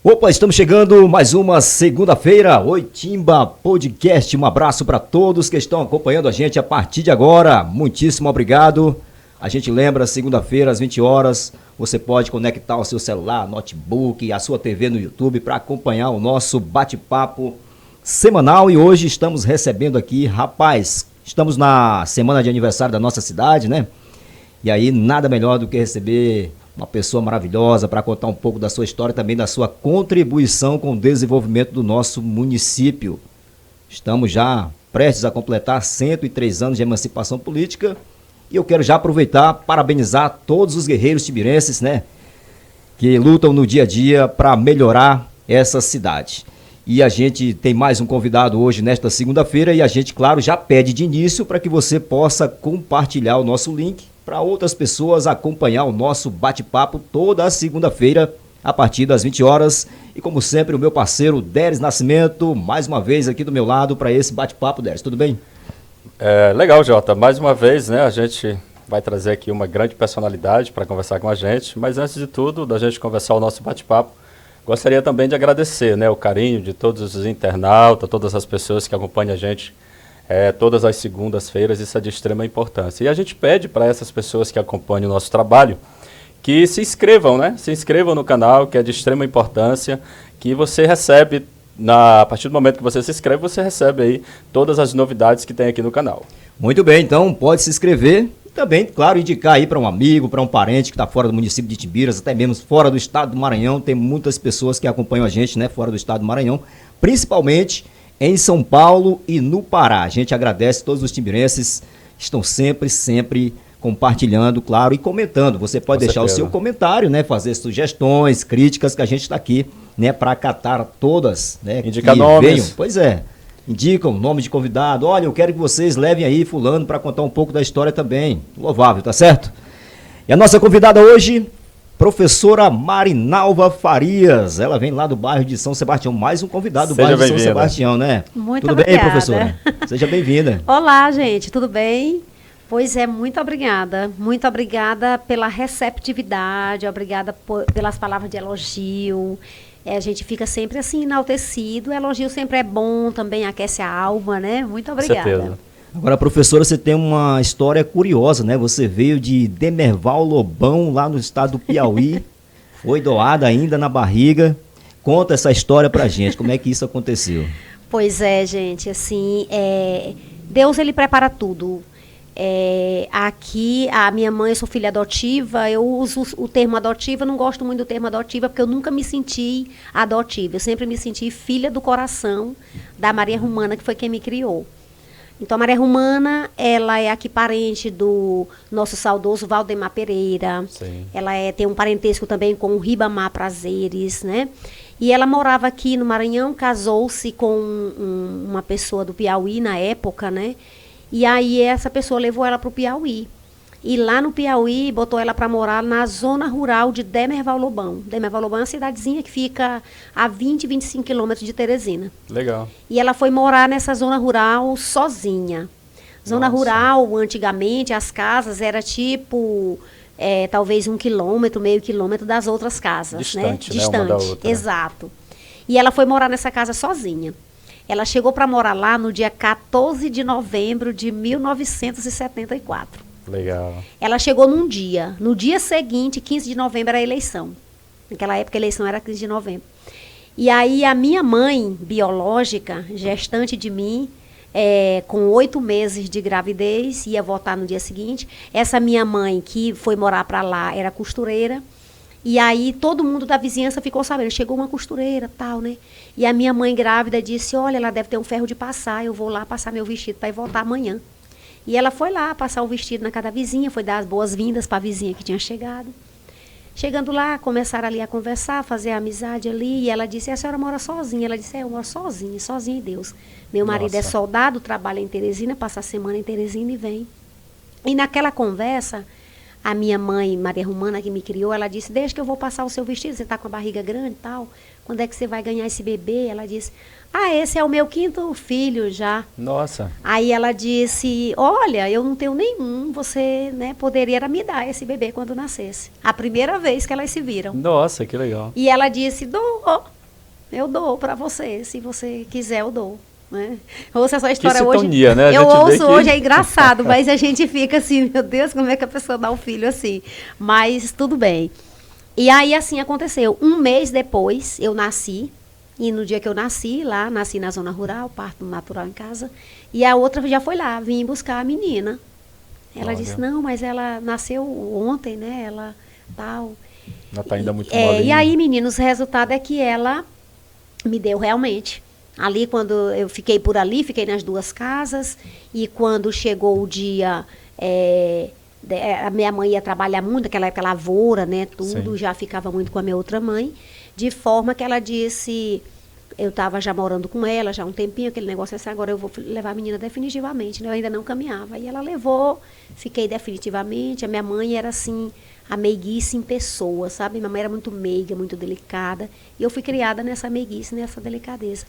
Opa, estamos chegando mais uma segunda-feira, Oitimba Podcast. Um abraço para todos que estão acompanhando a gente a partir de agora. Muitíssimo obrigado. A gente lembra, segunda-feira às 20 horas, você pode conectar o seu celular, notebook, a sua TV no YouTube para acompanhar o nosso bate-papo semanal. E hoje estamos recebendo aqui, estamos na semana de aniversário da nossa cidade, né? E aí nada melhor do que receber uma pessoa maravilhosa para contar um pouco da sua história e também da sua contribuição com o desenvolvimento do nosso município. Estamos já prestes a completar 103 anos de emancipação política e eu quero já aproveitar, parabenizar todos os guerreiros timirenses, né, que lutam no dia a dia para melhorar essa cidade. E a gente tem mais um convidado hoje nesta segunda-feira e a gente, claro, já pede de início para que você possa compartilhar o nosso link para outras pessoas acompanhar o nosso bate-papo toda a segunda-feira, a partir das 20 horas. E como sempre, o meu parceiro Deres Nascimento, mais uma vez aqui do meu lado para esse bate-papo. Deres, tudo bem? Legal, Jota. Mais uma vez, né, a gente vai trazer aqui uma grande personalidade para conversar com a gente. Mas antes de tudo, da gente conversar o nosso bate-papo, gostaria também de agradecer, né, o carinho de todos os internautas, todas as pessoas que acompanham a gente todas as segundas-feiras. Isso é de extrema importância. E a gente pede para essas pessoas que acompanham o nosso trabalho que se inscrevam, né? Se inscrevam no canal, que é de extrema importância, que você recebe, a partir do momento que você se inscreve, você recebe aí todas as novidades que tem aqui no canal. Muito bem, então pode se inscrever e também, claro, indicar aí para um amigo, para um parente que está fora do município de Itimbiras, até mesmo fora do estado do Maranhão. Tem muitas pessoas que acompanham a gente, né, fora do estado do Maranhão, principalmente em São Paulo e no Pará. A gente agradece todos os timirenses que estão sempre compartilhando, claro, e comentando. Você pode deixar o seu comentário, né, fazer sugestões, críticas, que a gente está aqui, né, para acatar todas, né, indicar nomes. Venham. Pois é, indicam nome de convidado. Olha, eu quero que vocês levem aí fulano para contar um pouco da história também. Louvável, tá certo? E a nossa convidada hoje, professora Marinalva Farias, ela vem lá do bairro de São Sebastião, mais um convidado do bairro de São Sebastião, né? Muito tudo obrigada. Bem, professora? Seja bem-vinda. Olá, gente, tudo bem? Pois é, muito obrigada pela receptividade, obrigada pelas palavras de elogio. A gente fica sempre assim enaltecido, o elogio sempre é bom, também aquece a alma, né? Muito obrigada. Com certeza. Agora, professora, você tem uma história curiosa, né? Você veio de Demerval Lobão, lá no estado do Piauí, foi doada ainda na barriga. Conta essa história pra gente, como é que isso aconteceu? Pois é, gente, assim, Deus, ele prepara tudo. Aqui, a minha mãe, eu sou filha adotiva, eu uso o termo adotiva, não gosto muito do termo adotiva, porque eu nunca me senti adotiva, eu sempre me senti filha do coração da Maria Romana, que foi quem me criou. Então, a Maria Romana, ela é aqui parente do nosso saudoso Valdemar Pereira. Sim. Ela tem um parentesco também com o Ribamar Prazeres, né? E ela morava aqui no Maranhão, casou-se com uma pessoa do Piauí na época, né? E aí essa pessoa levou ela para o Piauí. E lá no Piauí, botou ela para morar na zona rural de Demerval Lobão. Demerval Lobão é uma cidadezinha que fica a 25 quilômetros de Teresina. Legal. E ela foi morar nessa zona rural sozinha. Zona Nossa. rural, antigamente, as casas era tipo, talvez 1 quilômetro, meio quilômetro das outras casas. Distante, né? Distante, uma da outra. Exato. E ela foi morar nessa casa sozinha. Ela chegou para morar lá no dia 14 de novembro de 1974. Legal. Ela chegou num dia. No dia seguinte, 15 de novembro, era a eleição. Naquela época, a eleição era 15 de novembro. E aí, a minha mãe biológica, gestante de mim, com 8 meses de gravidez, ia votar no dia seguinte. Essa minha mãe, que foi morar para lá, era costureira. E aí, todo mundo da vizinhança ficou sabendo. Chegou uma costureira, tal, né? E a minha mãe grávida disse, olha, ela deve ter um ferro de passar. Eu vou lá passar meu vestido para ir votar amanhã. E ela foi lá passar o vestido na casa da vizinha, foi dar as boas-vindas para a vizinha que tinha chegado. Chegando lá, começaram ali a conversar, fazer a amizade ali, e ela disse, a senhora mora sozinha? Ela disse, eu moro sozinha em Deus. Meu marido é soldado, trabalha em Teresina, passa a semana em Teresina e vem. E naquela conversa, a minha mãe, Maria Romana, que me criou, ela disse, deixa que eu vou passar o seu vestido, você está com a barriga grande e tal, quando é que você vai ganhar esse bebê? Ela disse, esse é o meu 5º filho já. Nossa. Aí ela disse, olha, eu não tenho nenhum, você, né, poderia me dar esse bebê quando nascesse. A primeira vez que elas se viram. Nossa, que legal. E ela disse, dou. eu dou para você, se você quiser eu dou. Né? Eu ouço essa história que sintonia, hoje. Né? Eu ouço hoje, é engraçado, mas a gente fica assim, meu Deus, como é que a pessoa dá o filho assim? Mas tudo bem. E aí assim aconteceu. Um mês depois eu nasci, e no dia que eu nasci na zona rural, parto natural em casa, e a outra já foi lá, vim buscar a menina. Ela disse, não, mas ela nasceu ontem, né? Ela tal. Ela tá ainda muito molinha. E aí, meninos, o resultado é que ela me deu realmente. Ali, quando eu fiquei por ali, fiquei nas duas casas, e quando chegou o dia, a minha mãe ia trabalhar muito, naquela época lavoura, né, tudo, Sim. já ficava muito com a minha outra mãe, de forma que ela disse, eu estava já morando com ela, já há um tempinho, aquele negócio assim, agora eu vou levar a menina definitivamente, né, eu ainda não caminhava, e ela levou, fiquei definitivamente, a minha mãe era assim, a meiguice em pessoa, sabe? Minha mãe era muito meiga, muito delicada. E eu fui criada nessa meiguice, nessa delicadeza.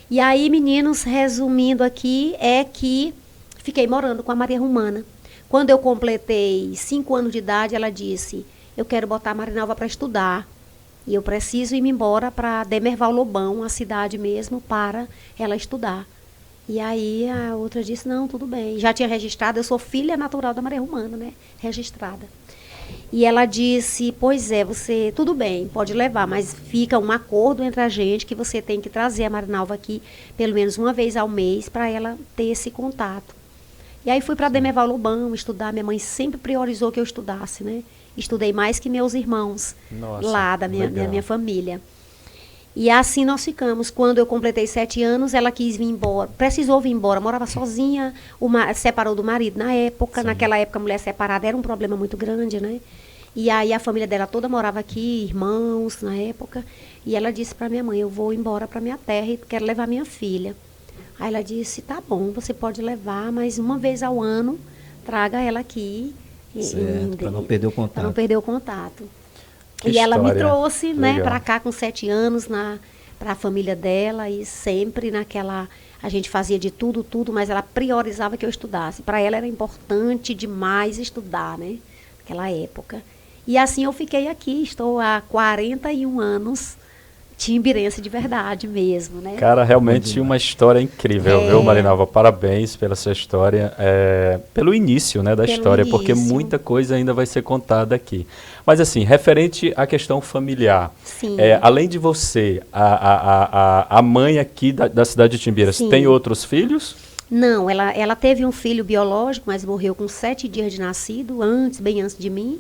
E aí, meninos, resumindo aqui, é que fiquei morando com a Maria Romana. Quando eu completei 5 anos de idade, ela disse, eu quero botar a Marinalva para estudar. E eu preciso ir embora para Demerval Lobão, a cidade mesmo, para ela estudar. E aí a outra disse, não, tudo bem. Já tinha registrado, eu sou filha natural da Maria Romana, né? Registrada. E ela disse, pois é, você, tudo bem, pode levar, mas fica um acordo entre a gente que você tem que trazer a Marinalva aqui pelo menos uma vez ao mês para ela ter esse contato. E aí fui para Demerval Lobão estudar, minha mãe sempre priorizou que eu estudasse, né? Estudei mais que meus irmãos. Nossa, lá da minha família. E assim nós ficamos. Quando eu completei 7 anos, ela quis vir embora, precisou vir embora, morava sozinha, separou do marido na época. Sim. Naquela época, a mulher separada era um problema muito grande, né? E aí a família dela toda morava aqui, irmãos na época. E ela disse para minha mãe, eu vou embora para minha terra e quero levar minha filha. Aí ela disse, tá bom, você pode levar, mas uma vez ao ano, traga ela aqui. Para não perder o contato. Para não perder o contato. Que e história. Ela me trouxe, né, para Legal. cá com 7 anos, para a família dela, e sempre naquela, a gente fazia de tudo, mas ela priorizava que eu estudasse. Para ela era importante demais estudar, né, naquela época. E assim eu fiquei aqui, estou há 41 anos, timbirense de verdade mesmo, né. Cara, realmente uma história incrível, viu, Marinalva? Parabéns pela sua história, pelo início, né, da história, porque muita coisa ainda vai ser contada aqui. Mas assim, referente à questão familiar, além de você, a mãe aqui da cidade de Timbiras, Sim. tem outros filhos? Não, ela teve um filho biológico, mas morreu com 7 dias de nascido, bem antes de mim.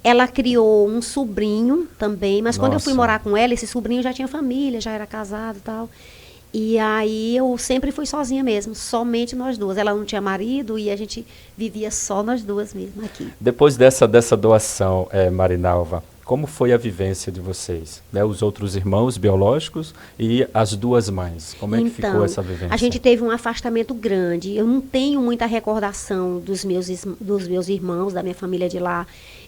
Ela criou um sobrinho também, mas quando eu fui morar com ela, esse sobrinho já tinha família, já era casado e tal. E aí eu sempre fui sozinha mesmo, somente nós duas. Ela não tinha marido e a gente vivia só nós duas mesmo aqui. Depois dessa doação, Marinalva, como foi a vivência de vocês? Né? Os outros irmãos biológicos e as duas mães. Como é que ficou essa vivência? A gente teve um afastamento grande. Eu não tenho muita recordação dos meus irmãos, da minha família de lá,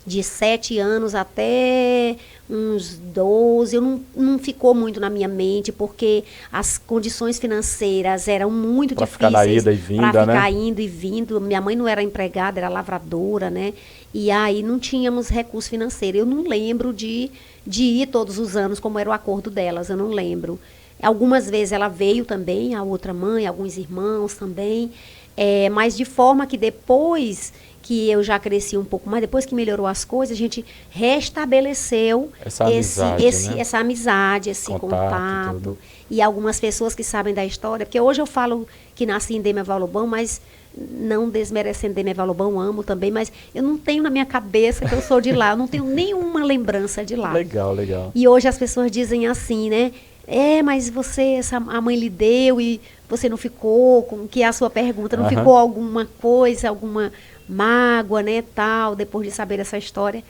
de 7 anos até uns 12, não ficou muito na minha mente, porque as condições financeiras eram muito difíceis. Para ficar na ida e vinda, Para ficar indo e vindo. Minha mãe não era empregada, era lavradora, né? E aí não tínhamos recurso financeiro. Eu não lembro de ir todos os anos, como era o acordo delas, eu não lembro. Algumas vezes ela veio também, a outra mãe, alguns irmãos também, mas de forma que depois que eu já cresci um pouco mais, depois que melhorou as coisas, a gente restabeleceu essa amizade, esse contato. E algumas pessoas que sabem da história, porque hoje eu falo que nasci em Demerval Lobão, mas não desmerecendo Demerval Lobão, amo também, mas eu não tenho na minha cabeça que eu sou de lá, eu não tenho nenhuma lembrança de lá. Legal, legal. E hoje as pessoas dizem assim, né? Mas a mãe lhe deu e você não ficou, que é a sua pergunta, não ficou alguma coisa, alguma mágoa, né, tal, depois de saber essa história.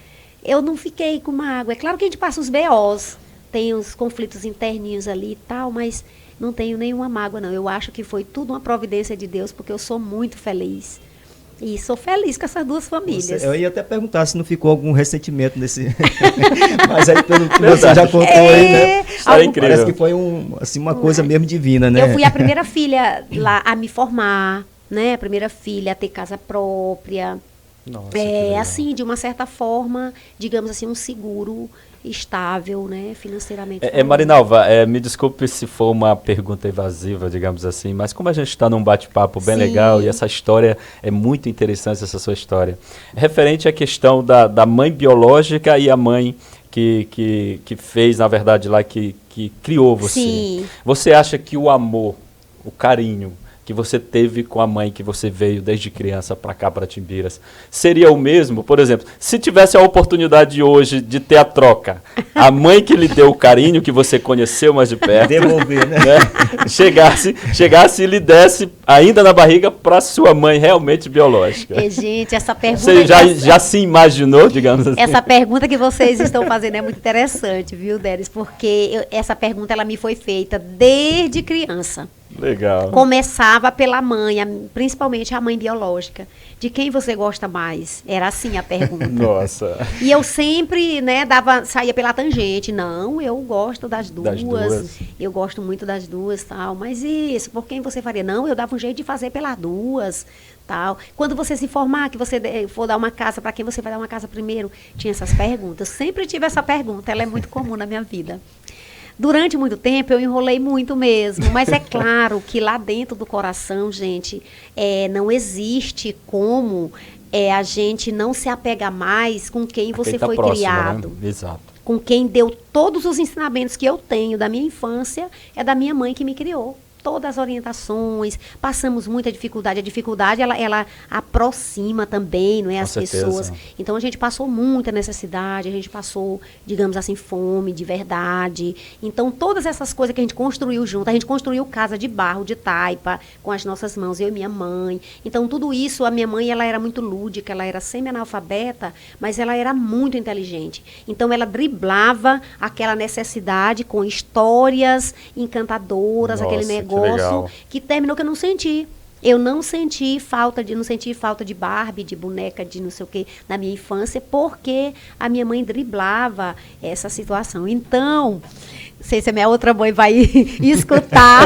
Eu não fiquei com mágoa. É claro que a gente passa os BOs, tem os conflitos interninhos ali e tal, mas não tenho nenhuma mágoa, não. Eu acho que foi tudo uma providência de Deus, porque eu sou muito feliz. E sou feliz com essas duas famílias. Eu ia até perguntar se não ficou algum ressentimento nesse... Mas aí, pelo que você já contou aí, né? Parece que foi uma coisa mesmo divina, né? Eu fui a primeira filha lá a me formar, né? A primeira filha a ter casa própria. Nossa, assim, de uma certa forma, digamos assim, um seguro estável, né, financeiramente. Marinalva, me desculpe se for uma pergunta evasiva, digamos assim, mas como a gente está num bate-papo bem Sim. legal e essa história é muito interessante, essa sua história, referente à questão da mãe biológica e a mãe que fez, na verdade, lá, que criou você. Sim. Você acha que o amor, o carinho que você teve com a mãe que você veio desde criança para cá, para Timbiras, seria o mesmo? Por exemplo, se tivesse a oportunidade hoje de ter a troca, a mãe que lhe deu o carinho, que você conheceu mais de perto, Devolver, né? chegasse e lhe desse ainda na barriga para sua mãe realmente biológica. Gente, essa pergunta... Você já se imaginou, digamos assim? Essa pergunta que vocês estão fazendo é muito interessante, viu, Déris? Porque essa pergunta ela me foi feita desde criança. Legal. Começava pela mãe, principalmente a mãe biológica. De quem você gosta mais? Era assim a pergunta. Nossa. E eu sempre, né, saía pela tangente. Não, eu gosto das duas. Eu gosto muito das duas, tal. Mas isso, por quem você faria? Não, eu dava um jeito de fazer pelas duas, tal. Quando você se formar, que você for dar uma casa, para quem você vai dar uma casa primeiro? Tinha essas perguntas. Sempre tive essa pergunta. Ela é muito comum na minha vida. Durante muito tempo eu enrolei muito mesmo, mas é claro que lá dentro do coração, gente, não existe como a gente não se apegar mais com quem você foi próximo, criado. Né? Exato. Com quem deu todos os ensinamentos que eu tenho da minha infância, é da minha mãe que me criou. Todas as orientações, passamos muita dificuldade. A dificuldade, ela aproxima também, não é, as pessoas. Então, a gente passou muita necessidade, a gente passou, digamos assim, fome de verdade. Então, todas essas coisas que a gente construiu junto, a gente construiu casa de barro, de taipa, com as nossas mãos, eu e minha mãe. Então, tudo isso, a minha mãe, ela era muito lúdica, ela era semi-analfabeta, mas ela era muito inteligente. Então, ela driblava aquela necessidade com histórias encantadoras, aquele negócio que terminou que eu não senti. Eu não senti falta de Barbie, de boneca, de não sei o quê, na minha infância, porque a minha mãe driblava essa situação. Então, não sei se a minha outra mãe vai escutar,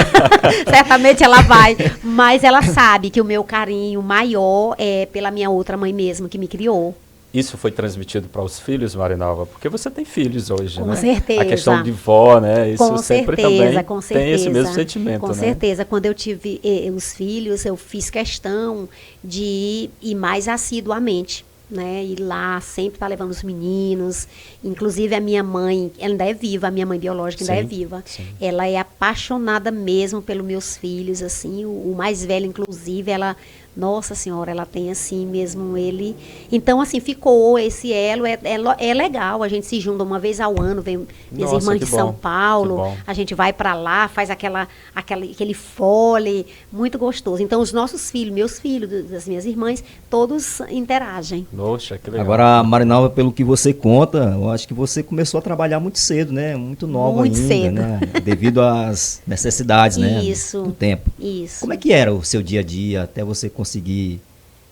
certamente ela vai, mas ela sabe que o meu carinho maior é pela minha outra mãe mesmo, que me criou. Isso foi transmitido para os filhos, Marinalva? Porque você tem filhos hoje, né? Com certeza. A questão de vó, né? Isso com sempre certeza, também tem esse mesmo sentimento, com né? Com certeza. Quando eu tive os filhos, eu fiz questão de ir mais assiduamente, né? Ir lá, sempre estar levando os meninos. Inclusive, a minha mãe, ela ainda é viva, a minha mãe biológica ainda é viva. Sim. Ela é apaixonada mesmo pelos meus filhos, assim. O mais velho, inclusive, ela... Nossa Senhora, ela tem assim mesmo ele. Então, assim, ficou esse elo. É legal, a gente se junta uma vez ao ano, vem minhas irmãs de São Paulo, a gente vai para lá, faz aquele fole, muito gostoso. Então, os nossos filhos, meus filhos, das minhas irmãs, todos interagem. Nossa, que legal. Agora, Marinalva, pelo que você conta, eu acho que você começou a trabalhar muito cedo, né? Muito nova muito ainda, cedo. Né? Devido às necessidades, né? Isso. Do tempo. Isso. Como é que era o seu dia a dia até você conseguir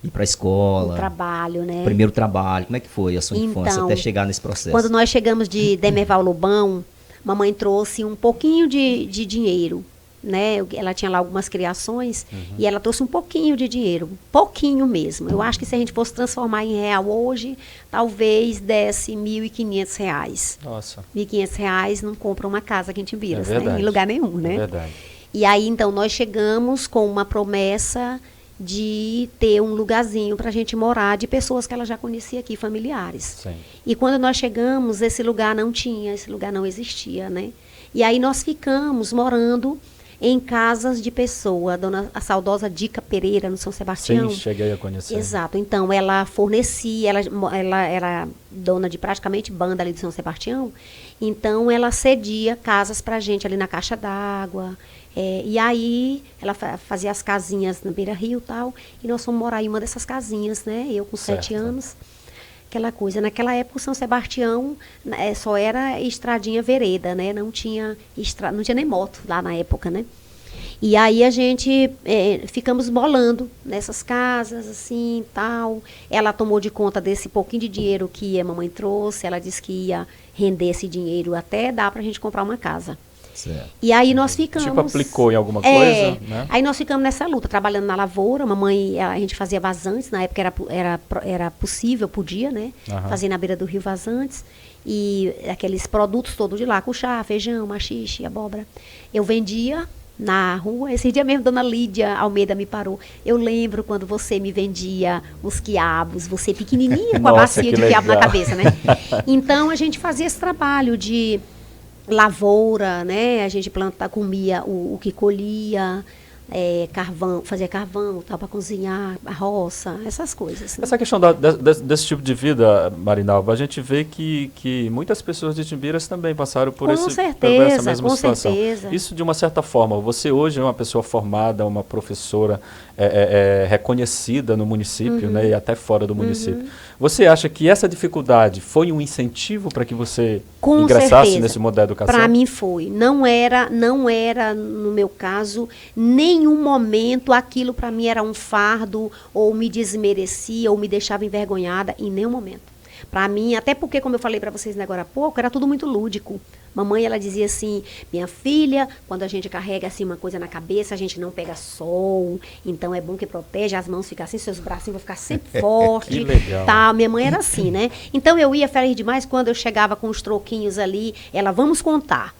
ir para a escola? O trabalho, né? Primeiro trabalho. Como é que foi a sua infância até chegar nesse processo? Quando nós chegamos de Demerval Lobão, mamãe trouxe um pouquinho de dinheiro, né? Ela tinha lá algumas criações e ela trouxe um pouquinho de dinheiro, pouquinho mesmo. Eu acho que se a gente fosse transformar em real hoje, talvez desse R$1.500. Nossa. R$1.500 não compra uma casa aqui em Timbiras, É né? Em lugar nenhum, né? É verdade. E aí, então, nós chegamos com uma promessa de ter um lugarzinho para a gente morar, de pessoas que ela já conhecia aqui, familiares. Sim. E quando nós chegamos, esse lugar não tinha, esse lugar não existia, né? E aí nós ficamos morando em casas de pessoa, a saudosa Dica Pereira, no São Sebastião. Sim, cheguei a conhecer. Exato. Então, ela fornecia, ela era dona de praticamente banda ali do São Sebastião, então ela cedia casas para a gente ali na caixa d'água. E aí, ela fazia as casinhas na beira-rio e tal, e nós fomos morar em uma dessas casinhas, né? Eu com 7 anos, aquela coisa. Naquela época, o São Sebastião só era estradinha vereda, né? Não tinha nem moto lá na época, né? E aí a gente ficamos bolando nessas casas, assim, tal. Ela tomou de conta desse pouquinho de dinheiro que a mamãe trouxe, ela disse que ia render esse dinheiro até dar pra gente comprar uma casa. Certo. E aí nós ficamos... Tipo, aplicou em alguma coisa, né? Aí nós ficamos nessa luta, trabalhando na lavoura. Mamãe, a gente fazia vazantes, na época era possível, podia, né? Fazer na beira do rio vazantes. e aqueles produtos todos de lá, cuchá, feijão, maxixe, abóbora. Eu vendia na rua. Esse dia mesmo, dona Lídia Almeida me parou. Eu lembro quando você me vendia os quiabos, você pequenininha com a bacia de quiabo na cabeça, né? Então, a gente fazia esse trabalho de lavoura, né? A gente comia o que colhia, carvão, fazia carvão, tal, para cozinhar, a roça, essas coisas. Né? Essa questão desse tipo de vida, Marinalva, a gente vê que muitas pessoas de Timbiras também passaram por essa mesma situação. Certeza. Isso, de uma certa forma, você hoje é uma pessoa formada, uma professora reconhecida no município, né, e até fora do município. Você acha que essa dificuldade foi um incentivo para que você ingressasse nesse modelo de educação? Para mim foi. Não era, no meu caso, nenhum momento aquilo para mim era um fardo, ou me desmerecia, ou me deixava envergonhada, em nenhum momento. Para mim, até porque, como eu falei para vocês agora há pouco, era tudo muito lúdico. Mamãe, ela dizia assim, minha filha, quando a gente carrega assim uma coisa na cabeça, a gente não pega sol, então é bom que protege, as mãos ficam assim, seus bracinhos vão ficar sempre fortes. Que legal. Tá, minha mãe era assim, né? Então eu ia feliz demais quando eu chegava com os troquinhos ali, ela, vamos contar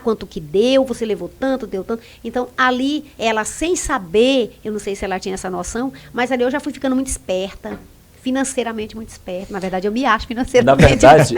quanto que deu, você levou tanto, deu tanto. Então, ali, ela sem saber, eu não sei se ela tinha essa noção, mas ali eu já fui ficando muito esperta. Financeiramente muito esperto. Na verdade, eu me acho financeiramente. Na verdade,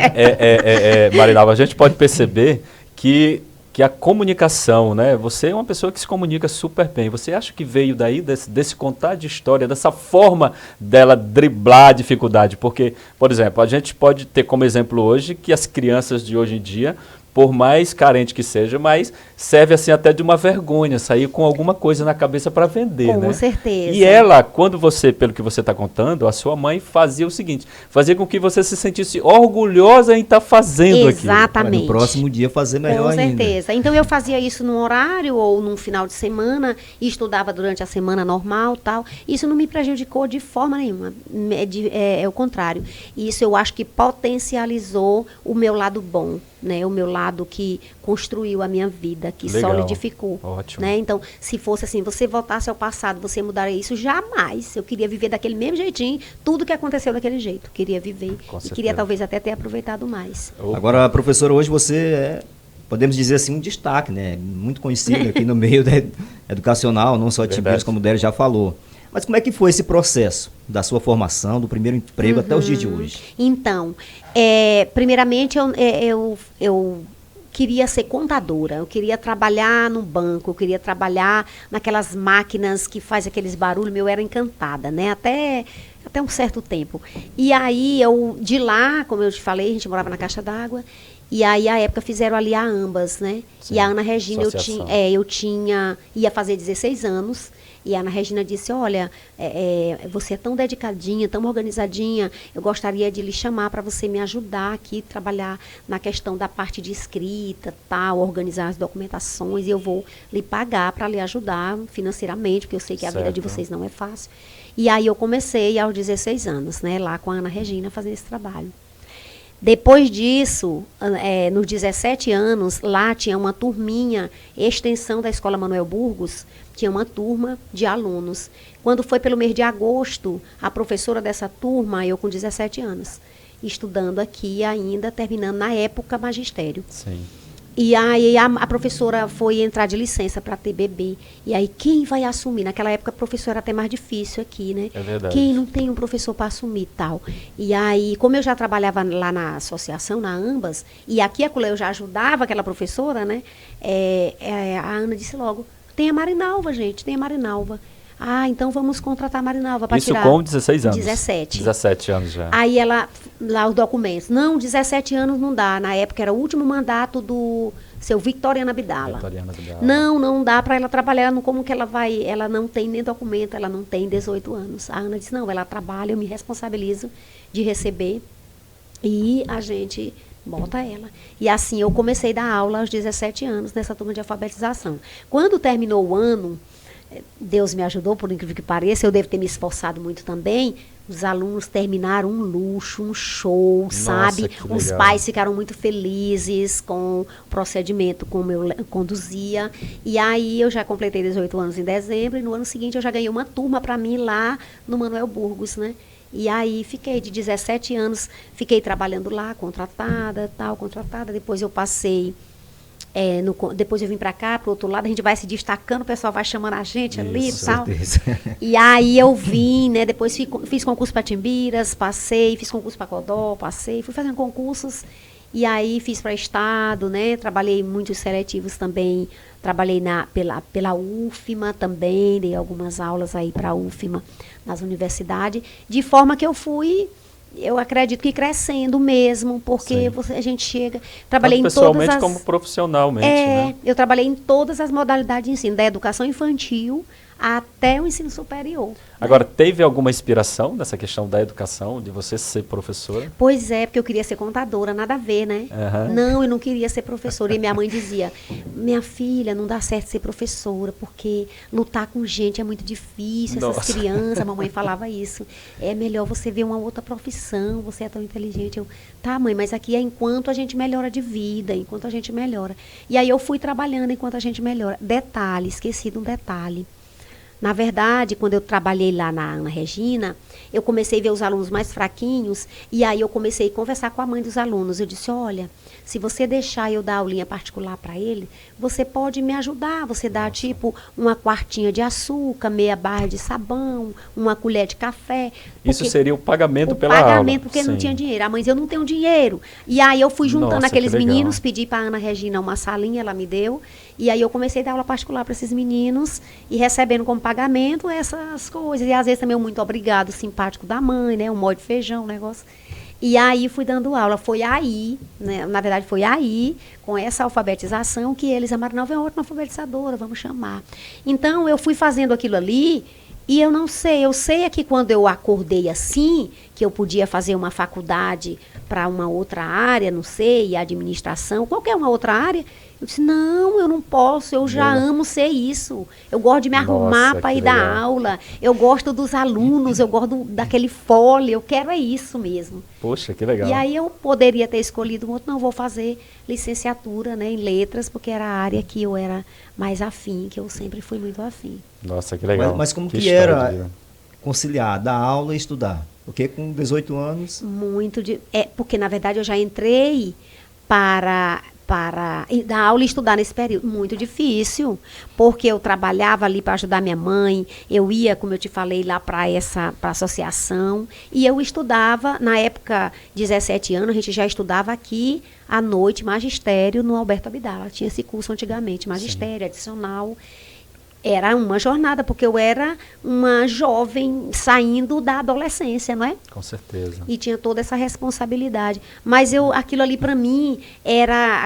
Marinalva, a gente pode perceber que a comunicação, né? Você é uma pessoa que se comunica super bem. Você acha que veio daí, desse contar de história, dessa forma dela driblar a dificuldade? Porque, por exemplo, a gente pode ter como exemplo hoje que as crianças de hoje em dia, por mais carente que seja, mas serve assim até de uma vergonha, sair com alguma coisa na cabeça para vender, né? Com certeza. E ela, quando você, pelo que você está contando, a sua mãe fazia o seguinte, fazia com que você se sentisse orgulhosa em estar fazendo aquilo. Exatamente. No próximo dia fazer melhor ainda. Com certeza. Então eu fazia isso num horário ou num final de semana, e estudava durante a semana normal, tal. Isso não me prejudicou de forma nenhuma. É o contrário. Isso eu acho que potencializou o meu lado bom. Né, o meu lado que construiu a minha vida, que legal. Solidificou. Ótimo. Né? Então, se fosse assim, você voltasse ao passado, você mudaria isso? Jamais. Eu queria viver daquele mesmo jeitinho, tudo que aconteceu daquele jeito. Queria viver e queria talvez até ter aproveitado mais. Agora, professora, hoje você podemos dizer assim, um destaque, né? Muito conhecido aqui no meio educacional, não só de Timbiras, como o Délia já falou. Mas como é que foi esse processo da sua formação, do primeiro emprego até os dias de hoje? Então, primeiramente eu queria ser contadora, eu queria trabalhar no banco, eu queria trabalhar naquelas máquinas que faz aqueles barulhos, eu era encantada, né? Até um certo tempo. E aí, de lá, como eu te falei, a gente morava na Caixa d'Água, e aí, à época, fizeram ali a Ambas, né? Sim, e a Ana Regina, eu ia fazer 16 anos, e a Ana Regina disse, olha, você é tão dedicadinha, tão organizadinha, eu gostaria de lhe chamar para você me ajudar aqui, trabalhar na questão da parte de escrita, tal, organizar as documentações, e eu vou lhe pagar para lhe ajudar financeiramente, porque eu sei que a vida de vocês não é fácil. E aí eu comecei aos 16 anos, né, lá com a Ana Regina, fazendo esse trabalho. Depois disso, nos 17 anos, lá tinha uma turminha, extensão da Escola Manuel Burgos, tinha uma turma de alunos. Quando foi pelo mês de agosto, a professora dessa turma, eu com 17 anos, estudando aqui ainda, terminando na época magistério. Sim. E aí a professora foi entrar de licença para ter bebê. E aí quem vai assumir? Naquela época a professora era até mais difícil aqui, né? É verdade. Quem não tem um professor para assumir e tal. E aí, como eu já trabalhava lá na associação, na Ambas, e aqui eu já ajudava aquela professora, né? A Ana disse logo, tem a Marinalva, gente, tem a Marinalva. Ah, então vamos contratar a Marinalva para tirar. Isso com 16 anos? 17. 17 anos já. Aí ela, lá os documentos, não, 17 anos não dá. Na época era o último mandato do seu Victoriano Abdala. Não dá para ela trabalhar, como que ela não tem nem documento, ela não tem 18 anos. A Ana disse, não, ela trabalha, eu me responsabilizo de receber e a gente bota ela. E assim, eu comecei a dar aula aos 17 anos nessa turma de alfabetização. Quando terminou o ano, Deus me ajudou, por incrível que pareça, eu devo ter me esforçado muito também. Os alunos terminaram um luxo, um show, sabe? Os pais ficaram muito felizes com o procedimento, como eu conduzia. E aí eu já completei 18 anos em dezembro, e no ano seguinte eu já ganhei uma turma para mim lá no Manuel Burgos, né? E aí fiquei de 17 anos, fiquei trabalhando lá, contratada. Depois eu passei, depois eu vim para cá, para o outro lado, a gente vai se destacando, o pessoal vai chamando a gente ali e tal. E aí eu vim, né? Depois fiz concurso para Timbiras, passei, fiz concurso para Codó, passei, fui fazendo concursos. E aí fiz para Estado, né? Trabalhei muitos seletivos também. Trabalhei pela UFMA também, dei algumas aulas aí para a UFMA nas universidades. De forma que eu acredito que crescendo mesmo, porque a gente chega... Trabalhei tanto em todas pessoalmente as... como profissionalmente, né? Eu trabalhei em todas as modalidades de ensino, da educação infantil até o ensino superior. Agora, teve alguma inspiração nessa questão da educação, de você ser professora? Pois é, porque eu queria ser contadora, nada a ver, né? Não, eu não queria ser professora. E minha mãe dizia, minha filha, não dá certo ser professora, porque lutar com gente é muito difícil, essas crianças, a mamãe falava isso. É melhor você ver uma outra profissão, você é tão inteligente. Eu, tá, mãe, mas aqui é enquanto a gente melhora de vida, enquanto a gente melhora. E aí eu fui trabalhando enquanto a gente melhora. Detalhe, esqueci de um detalhe. Na verdade, quando eu trabalhei lá na Ana Regina, eu comecei a ver os alunos mais fraquinhos, e aí eu comecei a conversar com a mãe dos alunos. Eu disse, olha, se você deixar eu dar aulinha particular para ele, você pode me ajudar. Você dá, tipo, uma quartinha de açúcar, meia barra de sabão, uma colher de café. Isso seria o pagamento pela aula. O pagamento, porque ele não tinha dinheiro. A mãe dizia, eu não tenho dinheiro. E aí eu fui juntando aqueles meninos, pedi para a Ana Regina uma salinha, ela me deu. E aí eu comecei a dar aula particular para esses meninos e recebendo como pagamento essas coisas. E às vezes também um muito obrigado simpático da mãe, né? Um molho de feijão, um negócio. E aí fui dando aula. Foi aí, né? Na verdade foi aí, com essa alfabetização, que eles amaram, não, vem outra alfabetizadora, vamos chamar. Então eu fui fazendo aquilo ali e eu não sei, eu sei é que quando eu acordei assim, que eu podia fazer uma faculdade para uma outra área, não sei, administração, qualquer uma outra área, eu disse, não, eu não posso, eu já amo ser isso. Eu gosto de me arrumar para ir dar aula, eu gosto dos alunos, eu gosto daquele fole, eu quero é isso mesmo. Poxa, que legal. E aí eu poderia ter escolhido um outro, não, vou fazer licenciatura, né, em letras, porque era a área que eu era mais afim, que eu sempre fui muito afim. Nossa, que legal. Mas como que era conciliar, dar aula e estudar? Porque com 18 anos... Porque na verdade eu já entrei para dar aula e estudar nesse período. Muito difícil, porque eu trabalhava ali para ajudar minha mãe, eu ia, como eu te falei, lá para a associação, e eu estudava, na época, 17 anos, a gente já estudava aqui à noite, magistério, no Alberto Abdala. Tinha esse curso antigamente, magistério, adicional. Era uma jornada, porque eu era uma jovem saindo da adolescência, não é? Com certeza. E tinha toda essa responsabilidade. Mas aquilo ali para mim era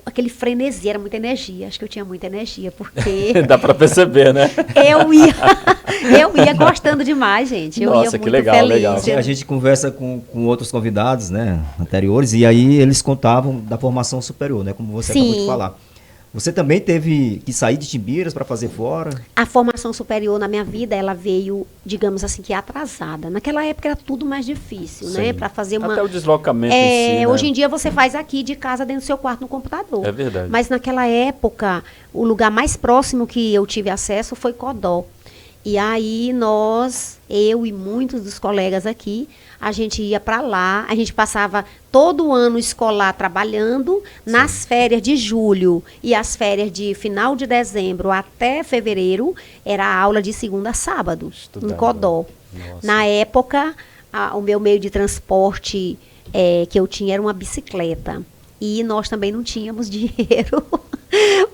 aquele frenesi, era muita energia. Acho que eu tinha muita energia, porque... Dá para perceber, né? Eu ia gostando demais, gente. Eu ia muito legal, feliz. Legal. A gente conversa com outros convidados, né, anteriores, e aí eles contavam da formação superior, né, como você acabou de falar. Você também teve que sair de Timbiras para fazer fora? A formação superior na minha vida, ela veio, digamos assim, que atrasada. Naquela época era tudo mais difícil, né? Para fazer uma... Até o deslocamento em si, né? Hoje em dia você faz aqui de casa, dentro do seu quarto, no computador. É verdade. Mas naquela época, o lugar mais próximo que eu tive acesso foi Codó. E aí eu e muitos dos colegas aqui, a gente ia para lá, a gente passava todo o ano escolar trabalhando, nas férias de julho e as férias de final de dezembro até fevereiro, era aula de segunda a sábado, em Codó. Nossa. Na época, o meu meio de transporte que eu tinha era uma bicicleta. E nós também não tínhamos dinheiro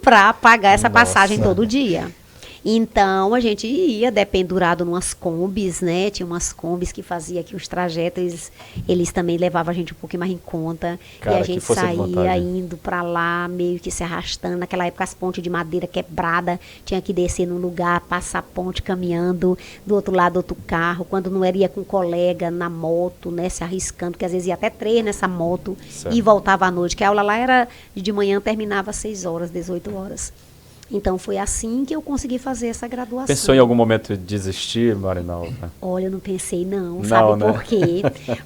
para pagar essa passagem todo dia. Então, a gente ia dependurado numas combis, né? Tinha umas combis que fazia aqui os trajetos, eles também levavam a gente um pouquinho mais em conta. Cara, e a gente saía indo para lá, meio que se arrastando. Naquela época, as pontes de madeira quebrada, tinha que descer num lugar, passar a ponte caminhando, do outro lado outro carro. Quando não era, ia com um colega na moto, né? Se arriscando, porque às vezes ia até 3 nessa moto e voltava à noite. Que a aula lá era de manhã, terminava às 6 horas, 18 horas. Então, foi assim que eu consegui fazer essa graduação. Pensou em algum momento desistir, Marinalva? Olha, eu não pensei não, sabe por quê?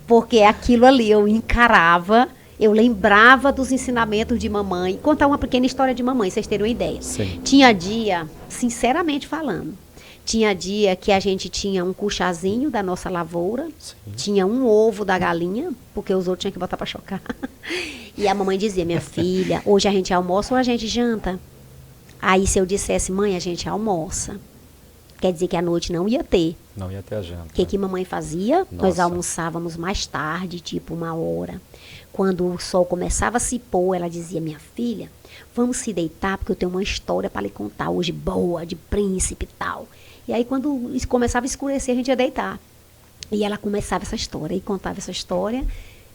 Porque aquilo ali eu encarava, eu lembrava dos ensinamentos de mamãe. Contar uma pequena história de mamãe, vocês terem uma ideia. Sim. Tinha dia, sinceramente falando, Tinha dia que a gente tinha um cuchazinho da nossa lavoura, Sim. tinha um ovo da galinha, porque os outros tinham que botar para chocar. E a mamãe dizia, minha filha, hoje a gente almoça ou a gente janta? Aí se eu dissesse, mãe, a gente almoça, quer dizer que à noite não ia ter. Não ia ter a janta. O que mamãe fazia? Nós Nossa. almoçávamos mais tarde, tipo 1h. Quando o sol começava a se pôr, ela dizia, minha filha, vamos se deitar, porque eu tenho uma história para lhe contar hoje, boa, de príncipe e tal. E aí, quando começava a escurecer, a gente ia deitar. E ela começava essa história, e contava essa história.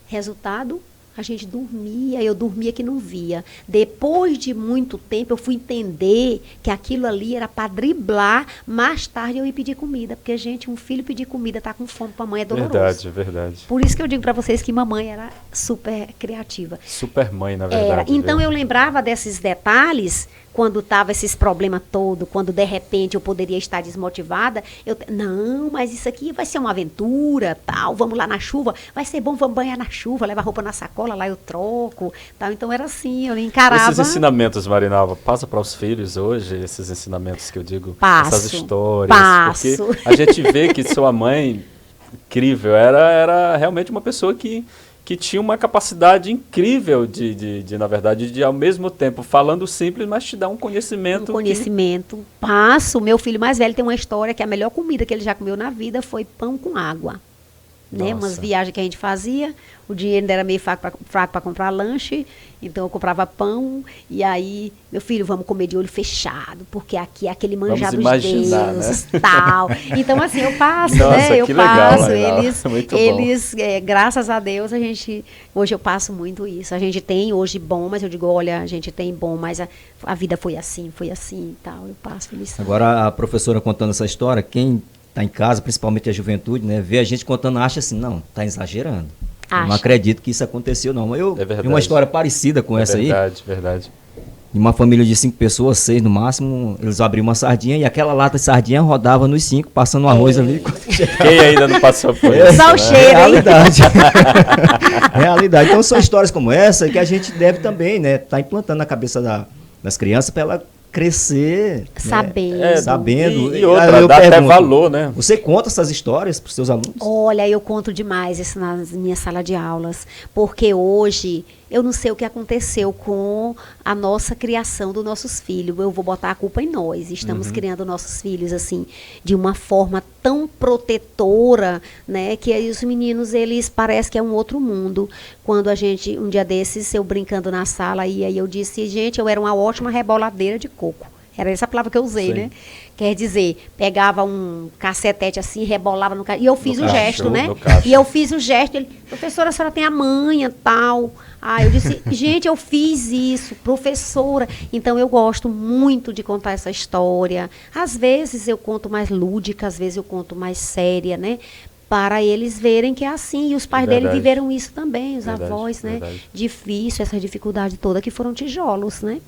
Resultado, a gente dormia, eu dormia que não via. Depois de muito tempo, eu fui entender que aquilo ali era para driblar. Mais tarde eu ia pedir comida. Porque, gente, um filho pedir comida, tá com fome para a mãe é doloroso. Verdade, verdade. Por isso que eu digo para vocês que mamãe era super criativa. Super mãe, na Era. verdade. Então viu? eu lembrava desses detalhes quando tava esses problemas todos, quando de repente eu poderia estar desmotivada. Não, mas isso aqui vai ser uma aventura, tal, vamos lá na chuva, vai ser bom, vamos banhar na chuva, levar roupa na sacola, lá eu troco, tal. Então era assim, eu encarava. Esses ensinamentos, Marinalva, passa para os filhos hoje, esses ensinamentos que eu digo, Passo, essas histórias. passo. Porque a gente vê que sua mãe, incrível, era realmente uma pessoa que tinha uma capacidade incrível na verdade, de ao mesmo tempo falando simples, mas te dar um conhecimento. Passo. Meu filho mais velho tem uma história que a melhor comida que ele já comeu na vida foi pão com água. Né? Umas viagens que a gente fazia, o dinheiro ainda era meio fraco para comprar lanche, então eu comprava pão, e aí, meu filho, vamos comer de olho fechado, porque aqui é aquele manjar dos deuses, né? Tal. Então, assim, eu passo, Nossa, né? Eu que passo, legal, eles graças a Deus, hoje eu passo muito isso. A gente tem hoje bom, mas eu digo, olha, a gente tem bom, mas a vida foi assim e tal. Eu passo isso. Agora, a professora contando essa história, quem está em casa, principalmente a juventude, né, vê a gente contando, acha assim, não, está exagerando. Eu não acredito que isso aconteceu, não. Eu vi uma história parecida com essa aí. Verdade. Em uma família de 5 pessoas, 6 no máximo, eles abriam uma sardinha e aquela lata de sardinha rodava nos 5, passando um arroz ali. Quem ainda não passou por isso? Só o cheiro, realidade. Realidade. Então são histórias como essa que a gente deve também, né, tá implantando na cabeça das crianças para ela crescer sabendo. Né? Sabendo. E outra, dá até valor, né? Você conta essas histórias para os seus alunos? Olha, eu conto demais isso nas minhas salas de aulas, porque hoje eu não sei o que aconteceu com a nossa criação dos nossos filhos. Eu vou botar a culpa em nós. Estamos criando nossos filhos assim de uma forma tão protetora, né, que aí os meninos, eles parecem que é um outro mundo. Quando a gente, um dia desses, eu brincando na sala, e aí eu disse, gente, eu era uma ótima reboladeira de coco. Era essa palavra que eu usei, né? Quer dizer, pegava um cacetete assim, rebolava no e eu fiz o gesto, né? E eu fiz o gesto, ele, professora, a senhora tem a manha, tal. Ah, eu disse, gente, eu fiz isso, professora. Então, eu gosto muito de contar essa história. Às vezes eu conto mais lúdica, às vezes eu conto mais séria, né? Para eles verem que é assim. E os pais dele viveram isso também, os avós, né? Difícil, essa dificuldade toda, que foram tijolos, né?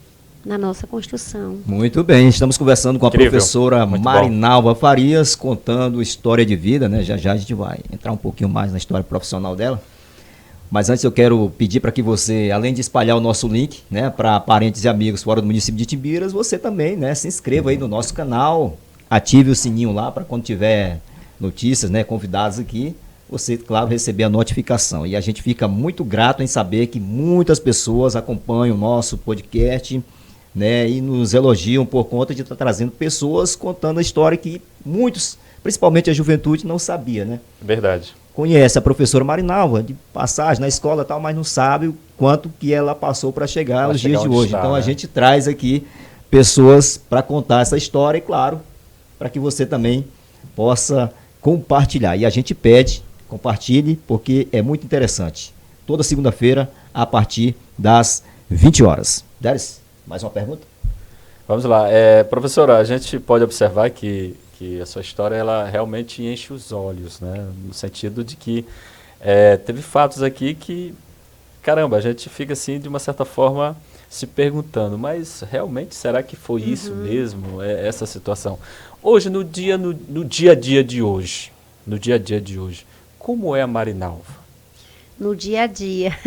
Na nossa construção. Muito bem, estamos conversando com a professora Marinalva Farias, contando história de vida, né? Já já a gente vai entrar um pouquinho mais na história profissional dela. Mas antes eu quero pedir para que você, além de espalhar o nosso link, né, para parentes e amigos fora do município de Itimbiras, você também, né, se inscreva aí no nosso canal, ative o sininho lá para quando tiver notícias, né, convidados aqui, você, claro, receber a notificação. E a gente fica muito grato em saber que muitas pessoas acompanham o nosso podcast, né, e nos elogiam por conta de estar trazendo pessoas contando a história que muitos, principalmente a juventude, não sabia, né? Verdade. Conhece a professora Marinalva de passagem na escola e tal, mas não sabe o quanto que ela passou para chegar aos dias de hoje. Então a gente traz aqui pessoas para contar essa história e, claro, para que você também possa compartilhar. E a gente pede, compartilhe, porque é muito interessante. Toda segunda-feira, a partir das 20 horas. Déris? Mais uma pergunta? Vamos lá. Professora, a gente pode observar que a sua história ela realmente enche os olhos, né? No sentido de que teve fatos aqui que, caramba, a gente fica assim, de uma certa forma, se perguntando, mas realmente será que foi isso mesmo, essa situação? Hoje, no dia a dia de hoje, como é a Marinalva? No dia a dia.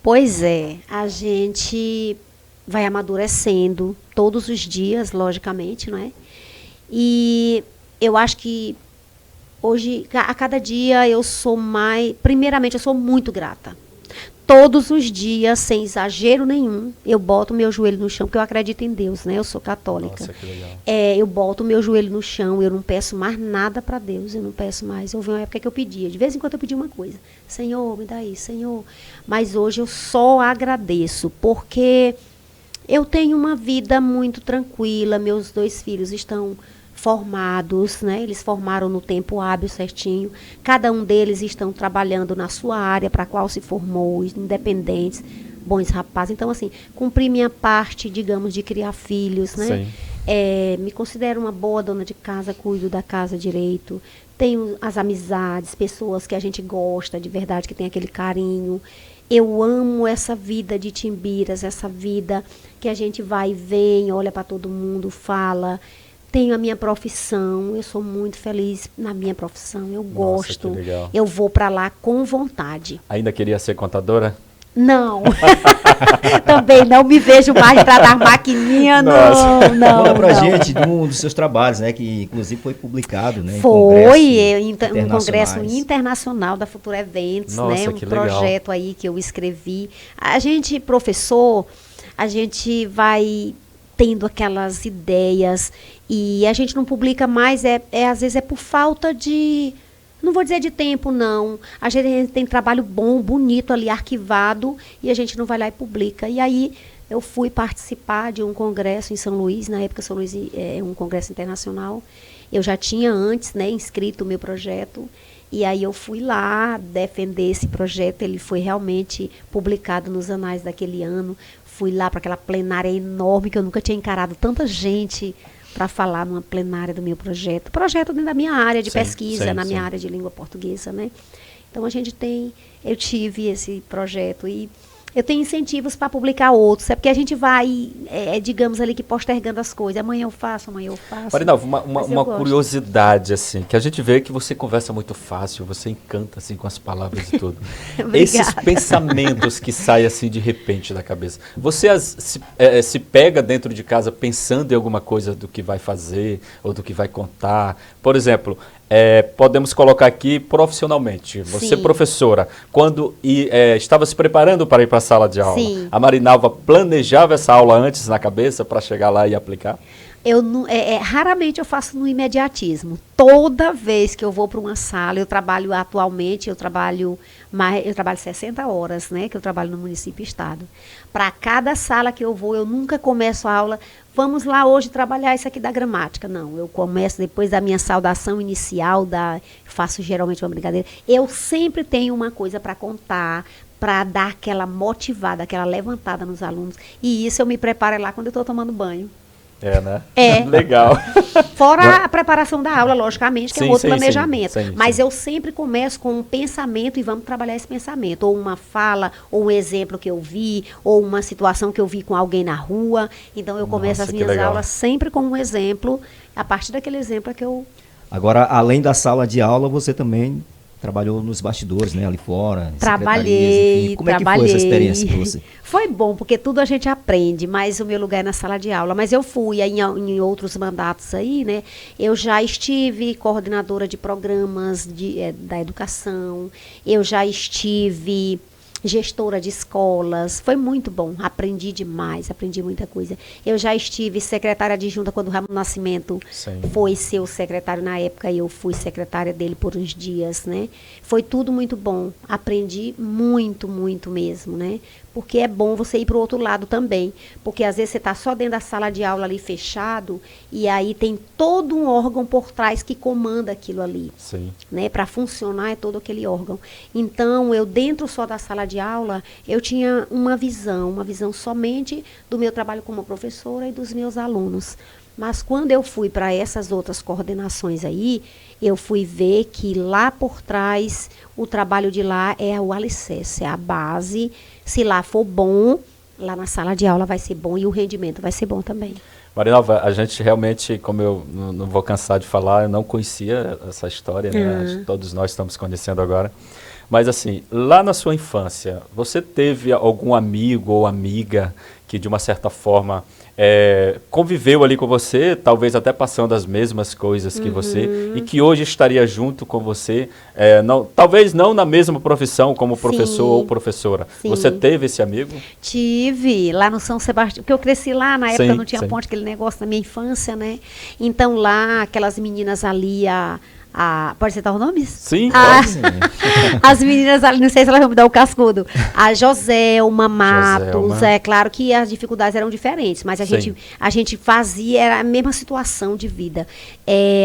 Pois é, a gente vai amadurecendo todos os dias, logicamente, não é? E eu acho que hoje, a cada dia, eu sou mais... Primeiramente, eu sou muito grata. Todos os dias, sem exagero nenhum, eu boto meu joelho no chão, porque eu acredito em Deus, né? Eu sou católica. Nossa, que legal. Eu boto meu joelho no chão, eu não peço mais nada para Deus, eu não peço mais. Houve uma época que eu pedia, de vez em quando eu pedia uma coisa. Senhor, me dá isso, Senhor. Mas hoje eu só agradeço, porque eu tenho uma vida muito tranquila, meus 2 filhos estão formados, né? Eles formaram no tempo hábil certinho. Cada um deles estão trabalhando na sua área para a qual se formou, independentes, bons rapazes. Então, assim, cumpri minha parte, digamos, de criar filhos, né? Sim. Me considero uma boa dona de casa, cuido da casa direito. Tenho as amizades, pessoas que a gente gosta de verdade, que tem aquele carinho. Eu amo essa vida de Timbiras, essa vida que a gente vai e vem, olha para todo mundo, fala. Tenho a minha profissão, eu sou muito feliz na minha profissão, eu gosto. Que legal. Eu vou para lá com vontade. Ainda queria ser contadora? Não, também não me vejo mais para dar maquininha, não. Conta pra gente de um dos seus trabalhos, né, que inclusive foi publicado, né? Um congresso internacional da Futura Eventos, Nossa, né? Um que legal. projeto aí que eu escrevi. A gente, professor, a gente vai tendo aquelas ideias e a gente não publica mais, às vezes é por falta de... Não vou dizer de tempo, não. A gente tem trabalho bom, bonito ali, arquivado, e a gente não vai lá e publica. E aí eu fui participar de um congresso em São Luís, na época São Luís é um congresso internacional. Eu já tinha antes, né, inscrito o meu projeto, e aí eu fui lá defender esse projeto. Ele foi realmente publicado nos anais daquele ano. Fui lá para aquela plenária enorme, que eu nunca tinha encarado tanta gente para falar numa plenária do meu projeto. Projeto dentro da minha área de pesquisa, na minha área de língua portuguesa, né? Então, eu tive esse projeto e eu tenho incentivos para publicar outros. É porque a gente vai, digamos ali, que postergando as coisas. Amanhã eu faço. Marinalva, uma curiosidade, assim, que a gente vê que você conversa muito fácil, você encanta, assim, com as palavras e tudo. Esses pensamentos que saem, assim, de repente da cabeça. Você se pega dentro de casa pensando em alguma coisa do que vai fazer ou do que vai contar? Por exemplo... podemos colocar aqui profissionalmente. Você, Sim. Professora, quando estava se preparando para ir para a sala de aula, Sim. a Marinalva planejava essa aula antes na cabeça para chegar lá e aplicar? Raramente eu faço no imediatismo. Toda vez que eu vou para uma sala, eu trabalho atualmente, eu trabalho 60 horas, né, que eu trabalho no município e estado. Para cada sala que eu vou, eu nunca começo a aula, vamos lá hoje trabalhar isso aqui da gramática. Não, eu começo depois da minha saudação inicial, faço geralmente uma brincadeira. Eu sempre tenho uma coisa para contar, para dar aquela motivada, aquela levantada nos alunos. E isso eu me preparo lá quando eu estou tomando banho. Né? Legal. Fora a preparação da aula, logicamente, que é outro planejamento. Mas eu sempre começo com um pensamento e vamos trabalhar esse pensamento. Ou uma fala, ou um exemplo que eu vi, ou uma situação que eu vi com alguém na rua. Então, eu começo as minhas aulas sempre com um exemplo. A partir daquele exemplo é que eu... Agora, além da sala de aula, você também trabalhou nos bastidores, né, ali fora. Trabalhei. Como é que foi essa experiência para você? Foi bom, porque tudo a gente aprende, mas o meu lugar é na sala de aula. Mas eu fui em outros mandatos aí, né? Eu já estive coordenadora de programas da educação, eu já estive gestora de escolas, foi muito bom, aprendi demais, aprendi muita coisa. Eu já estive secretária adjunta quando o Ramon Nascimento foi seu secretário na época, e eu fui secretária dele por uns dias, né? Foi tudo muito bom, aprendi muito, muito mesmo, né? Porque é bom você ir para o outro lado também, porque às vezes você está só dentro da sala de aula ali fechado, e aí tem todo um órgão por trás que comanda aquilo ali. Sim. Né? Para funcionar é todo aquele órgão. Então, eu dentro só da sala de aula, eu tinha uma visão somente do meu trabalho como professora e dos meus alunos. Mas quando eu fui para essas outras coordenações aí, eu fui ver que lá por trás, o trabalho de lá é o alicerce, é a base. Se lá for bom, lá na sala de aula vai ser bom e o rendimento vai ser bom também. Marinalva, a gente realmente, como eu não vou cansar de falar, eu não conhecia essa história, né? Todos nós estamos conhecendo agora. Mas assim, lá na sua infância, você teve algum amigo ou amiga que de uma certa forma conviveu ali com você, talvez até passando as mesmas coisas que você, e que hoje estaria junto com você, talvez não na mesma profissão como professor ou professora. Sim. Você teve esse amigo? Tive, lá no São Sebastião, porque eu cresci lá, na época não tinha ponte, aquele negócio na minha infância, né? Então lá, aquelas meninas ali, pode citar os nomes? Sim, pode. As meninas ali, não sei se elas vão me dar o cascudo. A Joselma Matos, é claro que as dificuldades eram diferentes, mas a gente fazia, era a mesma situação de vida.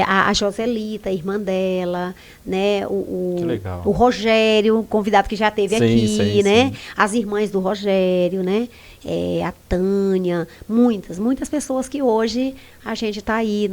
A Joselita, a irmã dela, né? O Rogério, convidado que já teve aqui, né? Sim. As irmãs do Rogério, né? A Tânia, muitas pessoas que hoje a gente está aí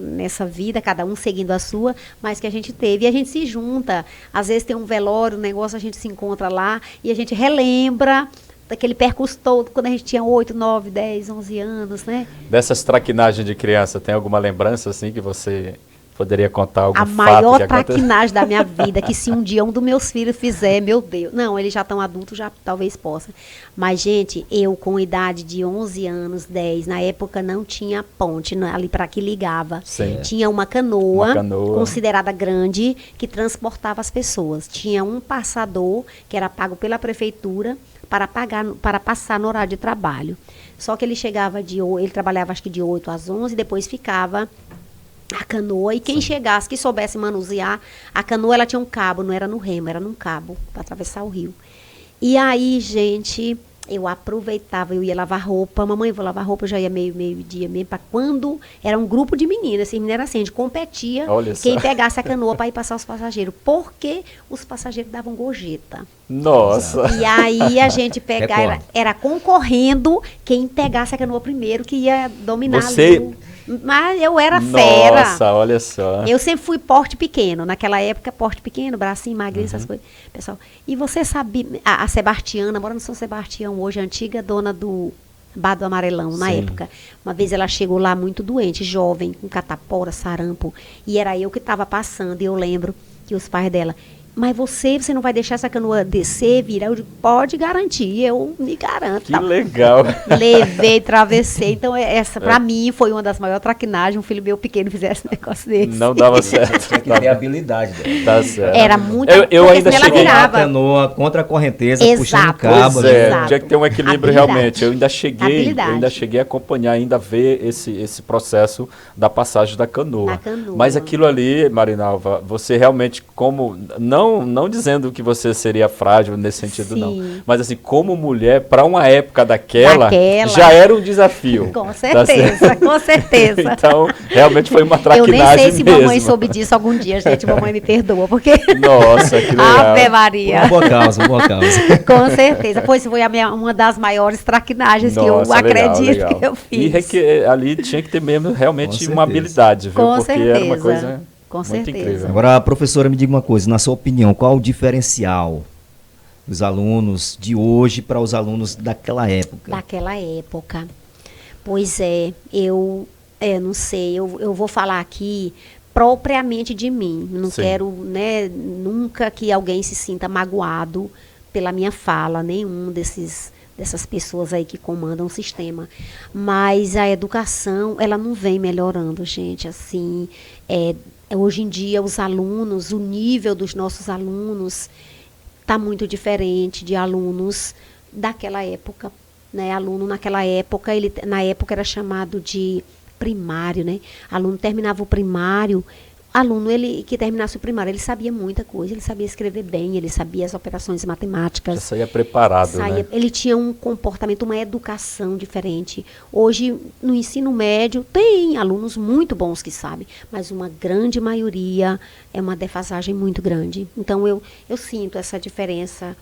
nessa vida, cada um seguindo a sua, mas que a gente teve. E a gente se junta, às vezes tem um velório, um negócio, a gente se encontra lá e a gente relembra daquele percurso todo, quando a gente tinha 8, 9, 10, 11 anos, né? Dessas traquinagens de criança, tem alguma lembrança assim que você poderia contar algum fato? A maior traquinagem da minha vida, que se um dia um dos meus filhos fizer, meu Deus. Não, eles já estão adultos, já talvez possa. Mas, gente, eu com idade de 11 anos, 10, na época não tinha ponte ali para que ligava. Sim. Tinha uma canoa considerada grande que transportava as pessoas. Tinha um passador que era pago pela prefeitura para passar no horário de trabalho. Só que ele trabalhava acho que de 8 às 11, depois ficava a canoa, e quem chegasse, que soubesse manusear, a canoa ela tinha um cabo, não era no remo, era num cabo, para atravessar o rio. E aí, gente, eu aproveitava, eu ia lavar roupa, mamãe, vou lavar roupa, eu já ia meio-dia mesmo, para quando era um grupo de meninas, assim, menina era assim, a gente competia, quem pegasse a canoa para ir passar os passageiros, porque os passageiros davam gorjeta. Nossa! E aí a gente pegava, era concorrendo quem pegasse a canoa primeiro, que ia dominar ali. Mas eu era fera. Nossa, olha só. Eu sempre fui porte pequeno. Naquela época, porte pequeno, bracinho, magrinho, essas coisas. Pessoal, e você sabe, a Sebastiana, mora no São Sebastião hoje, a antiga dona do Bar do Amarelão, na época. Uma vez ela chegou lá muito doente, jovem, com catapora, sarampo. E era eu que estava passando, e eu lembro que os pais dela... Mas você não vai deixar essa canoa descer, virar? Eu digo, pode garantir, eu me garanto. Que legal. Levei, travessei. Então, essa pra mim foi uma das maiores traquinagens. Um filho meu pequeno fizesse um negócio desse. Não dava certo. Tinha que ter habilidade dela. Tá certo. Era muito... Eu ainda cheguei a canoa contra a correnteza, puxando o cabo. Pois tinha que ter um equilíbrio realmente. Eu ainda cheguei a acompanhar, ainda ver esse processo da passagem da canoa. Mas aquilo ali, Marinalva, você realmente, como... Não dizendo que você seria frágil nesse sentido, não. Mas assim, como mulher, para uma época daquela, já era um desafio. Com certeza, com certeza. Então, realmente foi uma traquinagem mesmo. Eu nem sei se mamãe soube disso algum dia, gente. Mamãe me perdoa, porque... Nossa, que legal. Ave Maria. Uma boa causa. Com certeza. Pois foi uma das maiores traquinagens que eu acredito que eu fiz. E ali tinha que ter mesmo realmente uma habilidade, viu? Com porque certeza. Era uma coisa... Com muito certeza. Incrível. Agora, professora, me diga uma coisa, na sua opinião, qual o diferencial dos alunos de hoje para os alunos daquela época? Daquela época. Pois eu não sei, eu vou falar aqui propriamente de mim. Não quero, né, nunca que alguém se sinta magoado pela minha fala, nenhum dessas pessoas aí que comandam o sistema. Mas a educação, ela não vem melhorando, gente, assim, hoje em dia os alunos, o nível dos nossos alunos está muito diferente de alunos daquela época, né? Aluno naquela época, na época era chamado de primário, né? Aluno terminava o primário, ele que terminasse o primário, ele sabia muita coisa, ele sabia escrever bem, ele sabia as operações matemáticas. Já saía preparado, né? Ele tinha um comportamento, uma educação diferente. Hoje, no ensino médio, tem alunos muito bons que sabem, mas uma grande maioria é uma defasagem muito grande. Então, eu sinto essa diferença,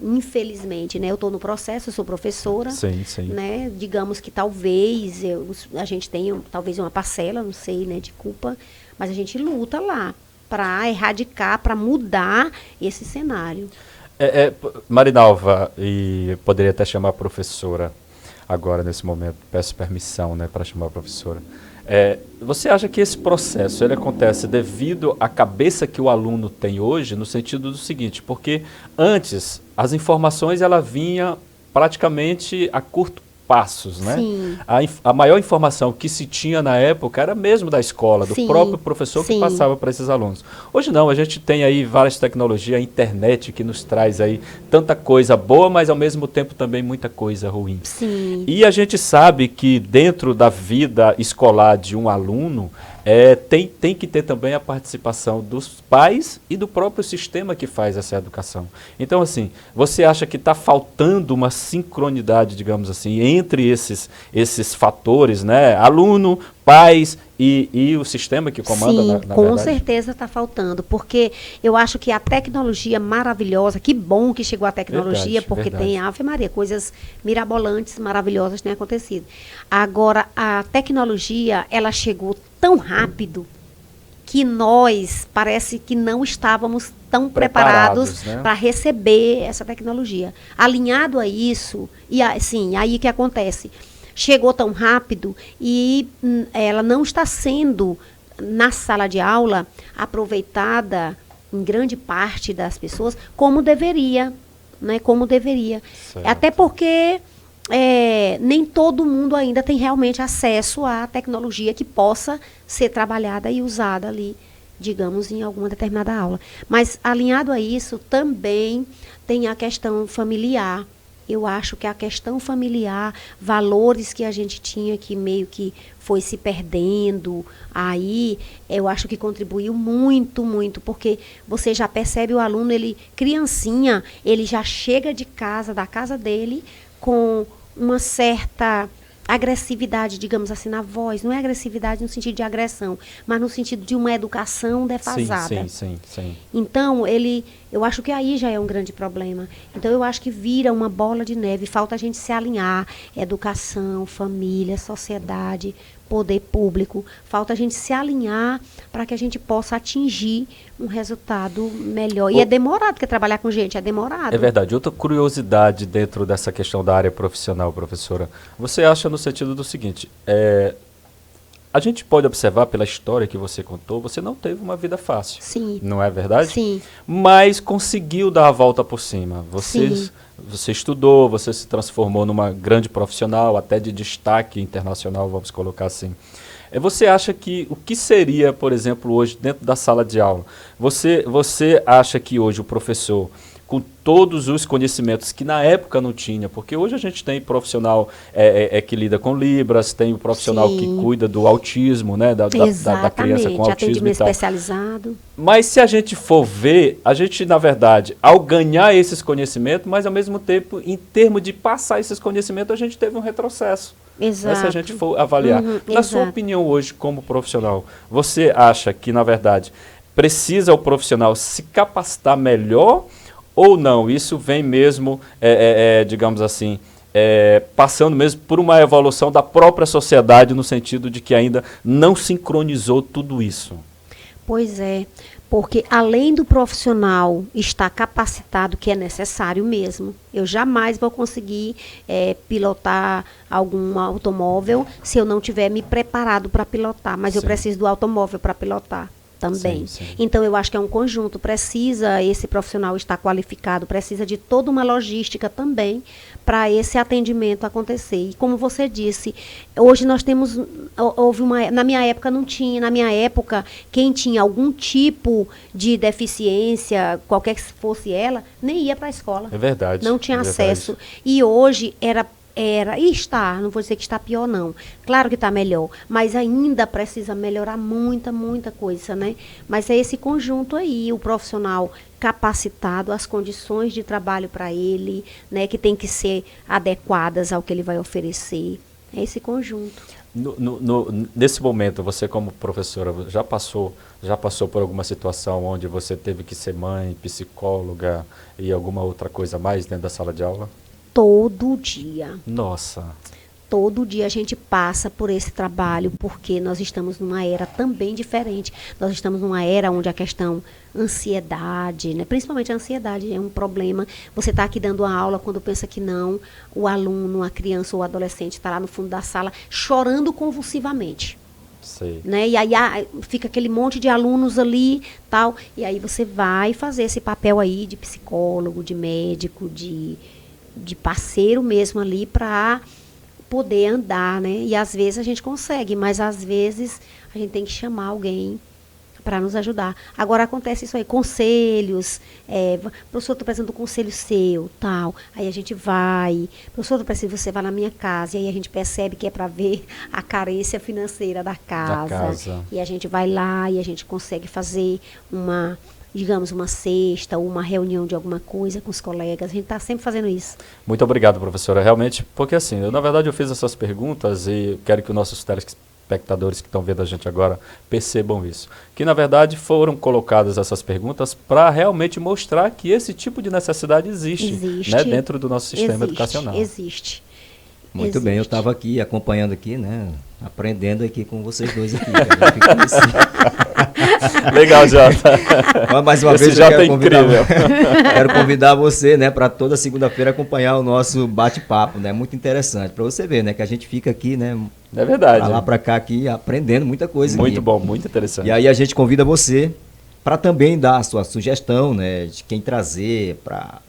infelizmente, né? Eu estou no processo, eu sou professora, sim. Né? Digamos que talvez a gente tenha talvez uma parcela, não sei, né, de culpa, mas a gente luta lá para erradicar, para mudar esse cenário. Marinalva, e poderia até chamar a professora agora nesse momento, peço permissão, né, para chamar a professora. Você acha que esse processo ele acontece devido à cabeça que o aluno tem hoje, no sentido do seguinte, porque antes as informações ela vinha praticamente a curto passos, né? Sim. A maior informação que se tinha na época era mesmo da escola, do Sim. próprio professor que Sim. passava para esses alunos. Hoje não, a gente tem aí várias tecnologias, a internet que nos traz aí tanta coisa boa, mas ao mesmo tempo também muita coisa ruim. Sim. E a gente sabe que dentro da vida escolar de um aluno, tem que ter também a participação dos pais e do próprio sistema que faz essa educação. Então, assim, você acha que está faltando uma sincronidade, digamos assim, entre esses fatores, né? Aluno, pais e o sistema que comanda, Sim, na com verdade? certeza está faltando, porque eu acho que a tecnologia maravilhosa, que bom que chegou a tecnologia, Verdade, porque verdade. tem, Ave Maria, coisas mirabolantes, maravilhosas têm acontecido. Agora, a tecnologia, ela chegou tão rápido que nós parece que não estávamos tão preparados Né? para receber essa tecnologia. Alinhado a isso, e assim, aí que acontece? Chegou tão rápido e ela não está sendo, na sala de aula, aproveitada em grande parte das pessoas como deveria, né? Como deveria. Certo. Até porque nem todo mundo ainda tem realmente acesso à tecnologia que possa ser trabalhada e usada ali, digamos, em alguma determinada aula. Mas, alinhado a isso, também tem a questão familiar. Eu acho que a questão familiar, valores que a gente tinha que meio que foi se perdendo, aí eu acho que contribuiu muito, muito, porque você já percebe o aluno, ele, criancinha, ele já chega de casa, da casa dele, com uma certa agressividade, digamos assim, na voz. Não é agressividade no sentido de agressão, mas no sentido de uma educação defasada. Sim. Então, eu acho que aí já é um grande problema. Então, eu acho que vira uma bola de neve. Falta a gente se alinhar. Educação, família, sociedade, poder público. Falta a gente se alinhar para que a gente possa atingir um resultado melhor. E é demorado, porque trabalhar com gente é demorado. É verdade. Outra curiosidade dentro dessa questão da área profissional, professora. Você acha no sentido do seguinte, a gente pode observar pela história que você contou, você não teve uma vida fácil. Sim. Não é verdade? Sim. Mas conseguiu dar a volta por cima. Sim. Você estudou, você se transformou numa grande profissional, até de destaque internacional, vamos colocar assim. Você acha que o que seria, por exemplo, hoje dentro da sala de aula? Você acha que hoje o professor, com todos os conhecimentos que na época não tinha, porque hoje a gente tem profissional que lida com Libras, tem o profissional Sim. que cuida do autismo, né, da criança com autismo atendimento e tal. especializado. Mas se a gente for ver, a gente, na verdade, ao ganhar esses conhecimentos, mas ao mesmo tempo, em termos de passar esses conhecimentos, a gente teve um retrocesso. Exato. Né, se a gente for avaliar. Na sua exato. opinião hoje, como profissional, você acha que, na verdade, precisa o profissional se capacitar melhor ou não? Isso vem mesmo, digamos assim, passando mesmo por uma evolução da própria sociedade, no sentido de que ainda não sincronizou tudo isso? Pois é, porque além do profissional estar capacitado, que é necessário mesmo, eu jamais vou conseguir pilotar algum automóvel se eu não tiver me preparado para pilotar, mas eu preciso do automóvel para pilotar também. Sim. Então, eu acho que é um conjunto, precisa esse profissional estar qualificado, precisa de toda uma logística também para esse atendimento acontecer. E como você disse, hoje nós temos, na minha época não tinha, na minha época, quem tinha algum tipo de deficiência, qualquer que fosse ela, nem ia para a escola. É verdade. Não tinha acesso. E hoje e está, não vou dizer que está pior não, claro que está melhor, mas ainda precisa melhorar muita coisa, né? Mas é esse conjunto aí, o profissional capacitado, as condições de trabalho para ele, né, que tem que ser adequadas ao que ele vai oferecer, é esse conjunto. Nesse momento, você como professora, já passou por alguma situação onde você teve que ser mãe, psicóloga e alguma outra coisa mais dentro da sala de aula? Todo dia. Nossa. Todo dia a gente passa por esse trabalho, porque nós estamos numa era também diferente. Nós estamos numa era onde a questão ansiedade, né? Principalmente a ansiedade é um problema. Você está aqui dando uma aula, quando pensa que não, o aluno, a criança ou o adolescente está lá no fundo da sala chorando convulsivamente. Sei. Né? E aí fica aquele monte de alunos ali, tal, e aí você vai fazer esse papel aí de psicólogo, de médico, de parceiro mesmo ali para poder andar, né? E às vezes a gente consegue, mas às vezes a gente tem que chamar alguém para nos ajudar. Agora acontece isso aí, conselhos, professor, estou precisando do conselho seu, tal. Aí a gente vai, professor, estou precisando que você vá na minha casa. E aí a gente percebe que é para ver a carência financeira da casa. E a gente vai lá e a gente consegue fazer digamos, uma cesta ou uma reunião de alguma coisa com os colegas. A gente está sempre fazendo isso. Muito obrigado, professora. Realmente, porque assim, na verdade eu fiz essas perguntas e quero que os nossos telespectadores que estão vendo a gente agora percebam isso. Que, na verdade, foram colocadas essas perguntas para realmente mostrar que esse tipo de necessidade existe. Né, dentro do nosso sistema educacional. Existe. Muito bem, eu estava aqui acompanhando aqui, né? Aprendendo aqui com vocês dois aqui. Legal, Jota. Mais uma vez eu quero convidar você, né, para toda segunda-feira acompanhar o nosso bate-papo, né? Muito interessante, para você ver, né, que a gente fica aqui, né? É verdade. Pra lá para cá aqui aprendendo muita coisa. Muito aqui. Bom, muito interessante. E aí a gente convida você para também dar a sua sugestão, né, de quem trazer para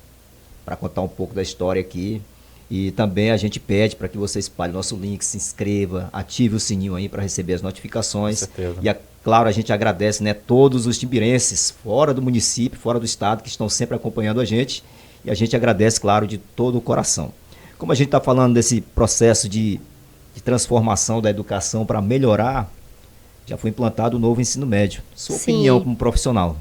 contar um pouco da história aqui. E também a gente pede para que você espalhe o nosso link, se inscreva, ative o sininho aí para receber as notificações. Com certeza. E, claro, a gente agradece, né, todos os timbirenses fora do município, fora do estado, que estão sempre acompanhando a gente. E a gente agradece, claro, de todo o coração. Como a gente está falando desse processo de transformação da educação para melhorar, já foi implantado o novo ensino médio. Sua opinião como profissional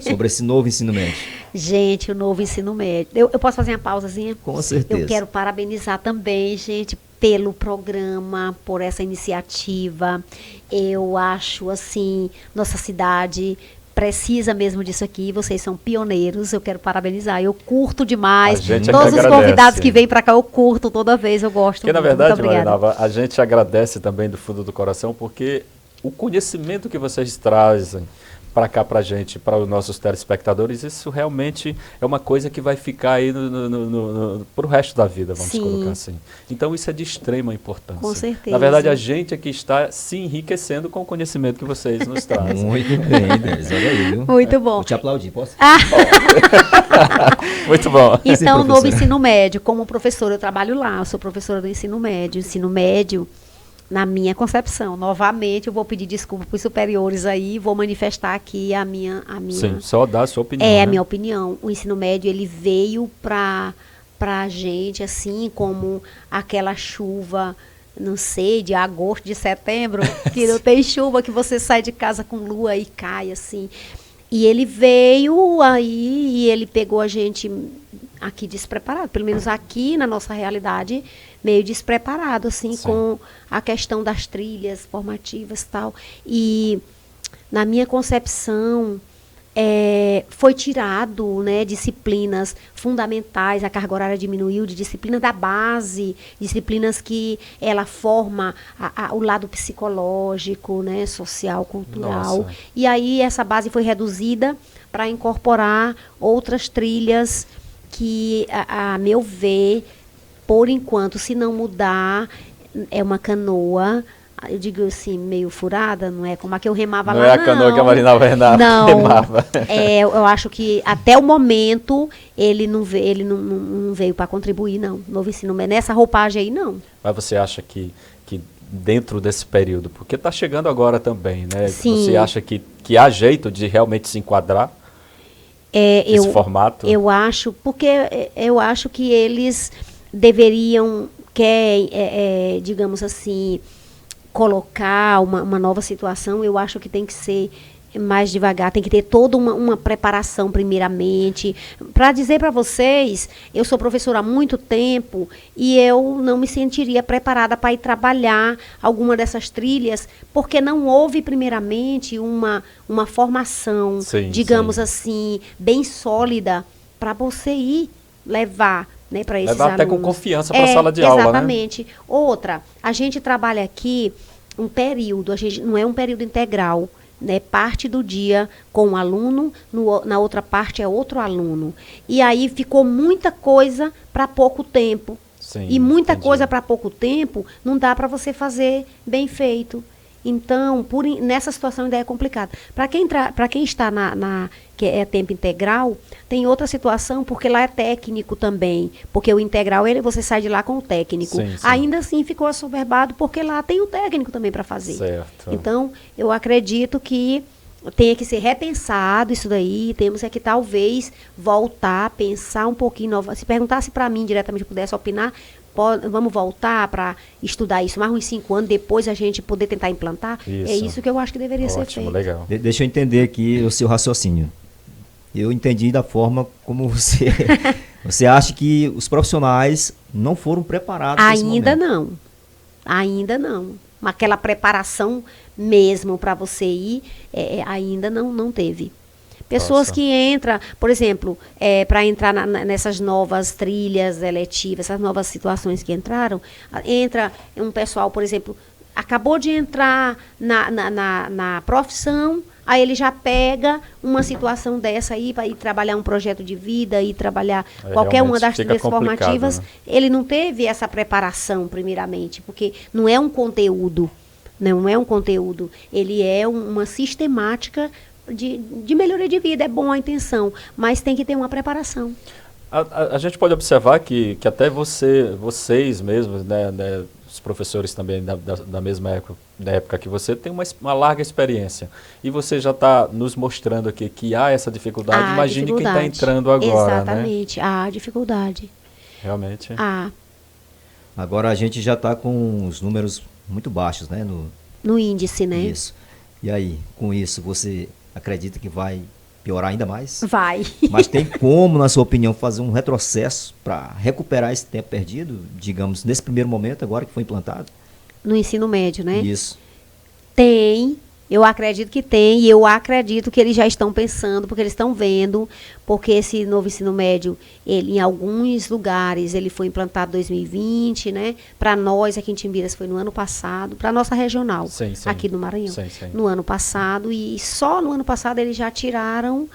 sobre esse novo ensino médio? Gente, o novo ensino médio. Eu posso fazer uma pausazinha? Com certeza. Eu quero parabenizar também, gente, pelo programa, por essa iniciativa. Eu acho, assim, nossa cidade precisa mesmo disso aqui. Vocês são pioneiros, eu quero parabenizar. Eu curto demais. Todos os convidados que vêm para cá, eu curto toda vez, eu gosto muito. Porque, na verdade, Marinalva, a gente agradece também do fundo do coração, porque o conhecimento que vocês trazem para cá, para a gente, para os nossos telespectadores, isso realmente é uma coisa que vai ficar aí para o resto da vida, vamos colocar assim. Então, isso é de extrema importância. Com certeza. Na verdade, a gente aqui está se enriquecendo com o conhecimento que vocês nos trazem. Muito bem, Deus, olha aí. Viu? Muito bom. Vou te aplaudir, posso? Muito bom. Então, o novo ensino médio, como professora, eu trabalho lá, eu sou professora do ensino médio. Ensino médio, na minha concepção, novamente, eu vou pedir desculpa para os superiores aí, vou manifestar aqui a minha... Sim, só dar a sua opinião. É, a minha opinião. O ensino médio, ele veio para a gente, assim, como aquela chuva, não sei, de agosto, de setembro, que não tem chuva, que você sai de casa com lua e cai, assim. E ele veio aí e ele pegou a gente aqui despreparado, pelo menos aqui na nossa realidade, meio despreparado, assim, sim, com a questão das trilhas formativas e tal. E, na minha concepção, foi tirado, né, disciplinas fundamentais, a carga horária diminuiu, de disciplina da base, disciplinas que ela forma o lado psicológico, né, social, cultural. Nossa. E aí essa base foi reduzida para incorporar outras trilhas que, a meu ver, por enquanto, se não mudar, é uma canoa, eu digo assim, meio furada, não é como a que eu remava não lá, não. Não é a canoa que a Marinalva remava. Eu acho que até o momento ele não veio para contribuir, não. Novo ensino médio, nessa roupagem aí, não. Mas você acha que dentro desse período, porque está chegando agora também, né? Sim. Você acha que há jeito de realmente se enquadrar nesse formato? Eu acho, porque eu acho que eles deveriam, digamos assim, colocar uma nova situação. Eu acho que tem que ser mais devagar, tem que ter toda uma preparação primeiramente. Para dizer para vocês, eu sou professora há muito tempo e eu não me sentiria preparada para ir trabalhar alguma dessas trilhas, porque não houve primeiramente uma formação, sim, digamos sim, assim, bem sólida para você ir levar, né, para esses levar até alunos. com confiança para a sala de aula, né? Exatamente. Outra, a gente trabalha aqui um período, a gente não é um período integral, né? Parte do dia com um aluno, na outra parte é outro aluno. E aí ficou muita coisa para pouco tempo. Sim, e muita entendi. coisa para pouco tempo não dá para você fazer bem feito. Então, nessa situação ainda é complicado. Para quem está que é tempo integral, tem outra situação, porque lá é técnico também. Porque o integral, você sai de lá com o técnico. Sim, sim. Ainda assim ficou assoberbado, porque lá tem o técnico também para fazer. Certo. Então, eu acredito que tenha que ser repensado isso daí, temos que talvez voltar, pensar um pouquinho, se perguntasse para mim diretamente, eu pudesse opinar, vamos voltar para estudar isso mais uns 5 anos, depois a gente poder tentar implantar, é isso que eu acho que deveria ser feito. Legal. Deixa eu entender aqui o seu raciocínio. Eu entendi da forma como você acha que os profissionais não foram preparados nesse momento. Ainda não. Aquela preparação mesmo para você ir, ainda não teve. Pessoas que entram, por exemplo, para entrar nessas novas trilhas eletivas, essas novas situações que entraram, entra um pessoal, por exemplo, acabou de entrar na profissão, aí ele já pega uma situação dessa aí para ir trabalhar um projeto de vida, ir trabalhar qualquer uma das trilhas formativas. Né? Ele não teve essa preparação, primeiramente, porque não é um conteúdo. Não é um conteúdo, ele é uma sistemática de melhoria de vida. É bom a intenção, mas tem que ter uma preparação. A gente pode observar que até vocês mesmos, né, os professores também da mesma época que você, tem uma larga experiência. E você já está nos mostrando aqui que há essa dificuldade. Imagine quem está entrando agora. Exatamente, há dificuldade. Realmente. Agora a gente já está com os números muito baixos, né? No índice, né? Isso. E aí, com isso, você acredita que vai piorar ainda mais? Vai. Mas tem como, na sua opinião, fazer um retrocesso para recuperar esse tempo perdido, digamos, nesse primeiro momento, agora que foi implantado? No ensino médio, né? Isso. Tem. Eu acredito que tem, e eu acredito que eles já estão pensando, porque eles estão vendo, porque esse novo ensino médio, em alguns lugares, ele foi implantado em 2020, né? Para nós, aqui em Timbiras, foi no ano passado, para a nossa regional, sim. aqui no Maranhão. Sim. No ano passado, e só no ano passado eles já tiraram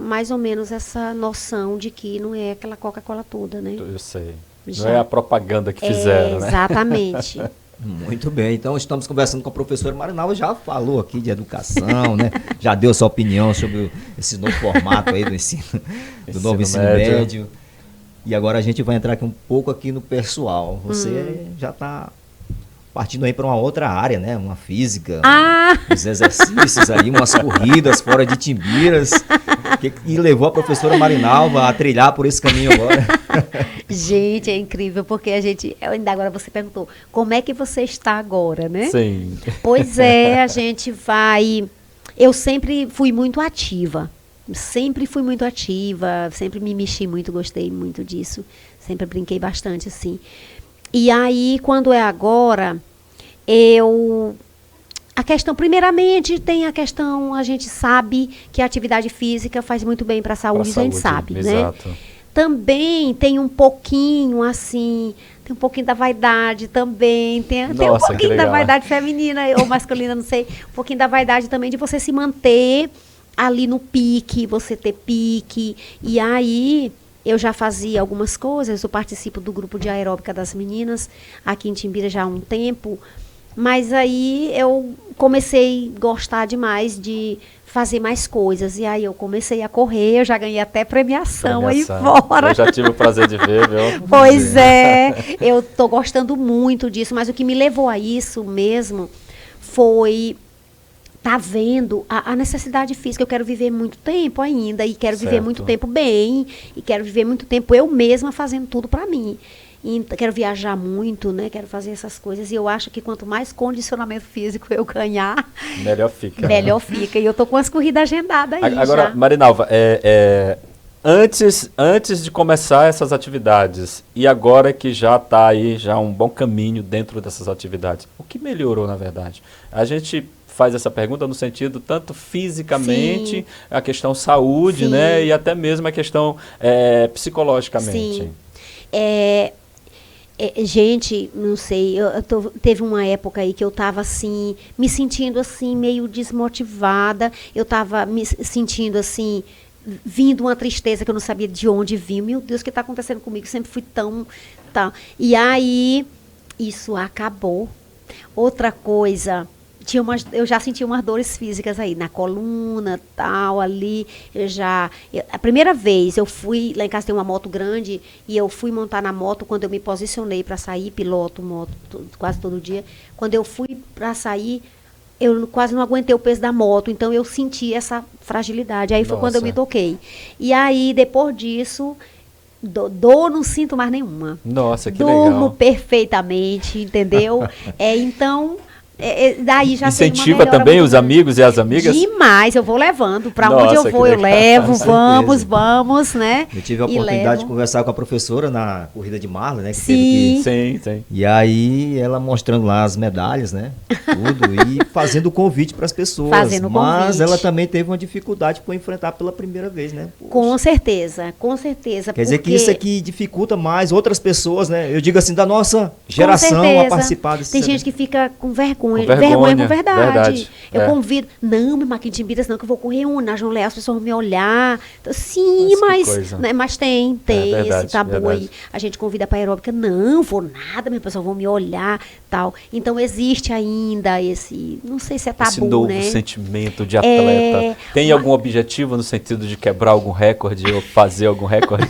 mais ou menos essa noção de que não é aquela Coca-Cola toda, né? Eu sei. Já. Não é a propaganda que fizeram, né? Exatamente. Muito bem, então estamos conversando com a professora Marinalva, já falou aqui de educação, né? Já deu sua opinião sobre esse novo formato aí do novo ensino médio. E agora a gente vai entrar aqui um pouco aqui no pessoal. Você já está partindo aí para uma outra área, né? Uma física, uns exercícios aí, umas corridas fora de Timbiras. E levou a professora Marinalva a trilhar por esse caminho agora. Gente, é incrível, porque ainda agora você perguntou, como é que você está agora, né? Sim. Pois é, a gente vai... Eu sempre fui muito ativa, sempre me mexi muito, gostei muito disso, sempre brinquei bastante, assim. E aí, quando é agora, a questão, primeiramente, tem a questão, a gente sabe que a atividade física faz muito bem para a saúde, a gente sabe, exato. Né? Também tem um pouquinho, assim, tem um pouquinho da vaidade também, tem um pouquinho da vaidade feminina ou masculina, não sei, um pouquinho da vaidade também de você se manter ali no pique, você ter pique, e aí... Eu já fazia algumas coisas, eu participo do grupo de aeróbica das meninas aqui em Timbira já há um tempo, mas aí eu comecei a gostar demais de fazer mais coisas, e aí eu comecei a correr, eu já ganhei até premiação aí fora. Eu já tive o prazer de ver, viu? Pois é, eu estou gostando muito disso, mas o que me levou a isso mesmo foi... Tá vendo a necessidade física. Eu quero viver muito tempo ainda, e quero viver muito tempo bem, e quero viver muito tempo eu mesma fazendo tudo para mim. E quero viajar muito, né? Quero fazer essas coisas, e eu acho que quanto mais condicionamento físico eu ganhar, melhor fica. Melhor fica. E eu tô com as corridas agendadas aí. Agora, já. Marinalva, antes de começar essas atividades, e agora que já está aí já um bom caminho dentro dessas atividades, o que melhorou, na verdade? A gente faz essa pergunta no sentido tanto fisicamente, sim, a questão saúde, sim, né, e até mesmo a questão psicologicamente. Sim. Gente, não sei, teve uma época aí que eu estava assim, me sentindo assim, meio desmotivada, eu estava me sentindo assim, vindo uma tristeza que eu não sabia de onde vinha. Meu Deus, o que está acontecendo comigo? Sempre fui tão... E aí, isso acabou. Outra coisa... eu já senti umas dores físicas aí, na coluna, tal, ali. A primeira vez eu fui, lá em casa tem uma moto grande, e eu fui montar na moto quando eu me posicionei para sair, piloto moto quase todo dia. Quando eu fui para sair, eu quase não aguentei o peso da moto, então eu senti essa fragilidade. Aí foi quando eu me toquei. E aí, depois disso, dor não sinto mais nenhuma. Nossa, que Durmo legal. perfeitamente, entendeu? Então, daí já tem uma Incentiva melhora também muito os grande. amigos e as amigas? Demais, eu vou levando. Para Nossa, onde eu que vou, eu legal. levo. Com certeza. Vamos, né? Eu tive a E oportunidade de levo. conversar com a professora na corrida de Marla, né? Que Sim. teve que... Sim, sim. E aí ela mostrando lá as medalhas, né? Tudo, e fazendo o convite para as pessoas. Fazendo o Mas convite. ela também teve uma dificuldade por enfrentar pela primeira vez, né? Com certeza, com certeza. Quer dizer que porque- isso aqui dificulta mais outras pessoas, né? Eu digo assim, da nossa Com geração a certeza. participar desse Tem evento. gente que fica com vergonha. Com vergonha, com verdade. verdade. Eu É. convido. Não, meu Marquinhos de Timbiras, não, que eu vou correr na João Leal, as pessoas vão me olhar. Então, sim, Mas que mas. coisa. Né, mas tem verdade, esse tabu verdade. aí. A gente convida para aeróbica, não, vou nada, minhas pessoas vão me olhar, tal. Então existe ainda esse. Não sei se é tabu, Esse novo né? sentimento de atleta. Tem algum objetivo no sentido de quebrar algum recorde ou fazer algum recorde?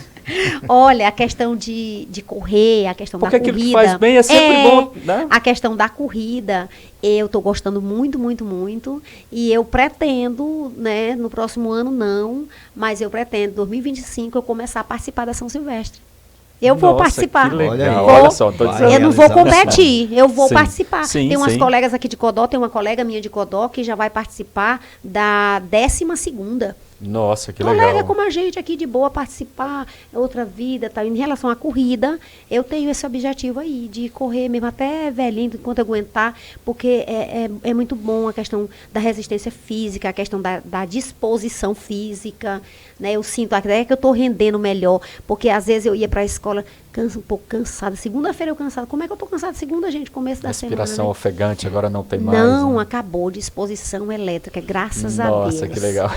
Olha, a questão de correr, a questão Porque da aquilo corrida. que faz bem é sempre bom, né? A questão da corrida, eu estou gostando muito, muito, muito. E eu pretendo, né, no próximo ano não, mas eu pretendo, 2025, eu começar a participar da São Silvestre. Eu vou Nossa, participar. Que legal. Olha aí. Olha só, tô Vai. dizendo. Eu não vou realizar um competir, eu vou Sim, participar. sim, Tem umas sim. colegas aqui de Codó, tem uma colega minha de Codó que já vai participar da 12ª. Nossa, que Colega legal. como a gente aqui de boa participar, é outra vida, tá? Em relação à corrida, eu tenho esse objetivo aí, de correr mesmo até velhinho, enquanto aguentar, porque é muito bom a questão da resistência física, a questão da disposição física, né? Eu sinto até que eu estou rendendo melhor, porque às vezes eu ia para a escola um pouco cansada. Segunda-feira eu cansada. Como é que eu estou cansada? Segunda, gente, começo da Respiração semana, né? ofegante, agora não tem mais. Não, né? acabou, disposição elétrica, graças a Deus. Nossa, que legal.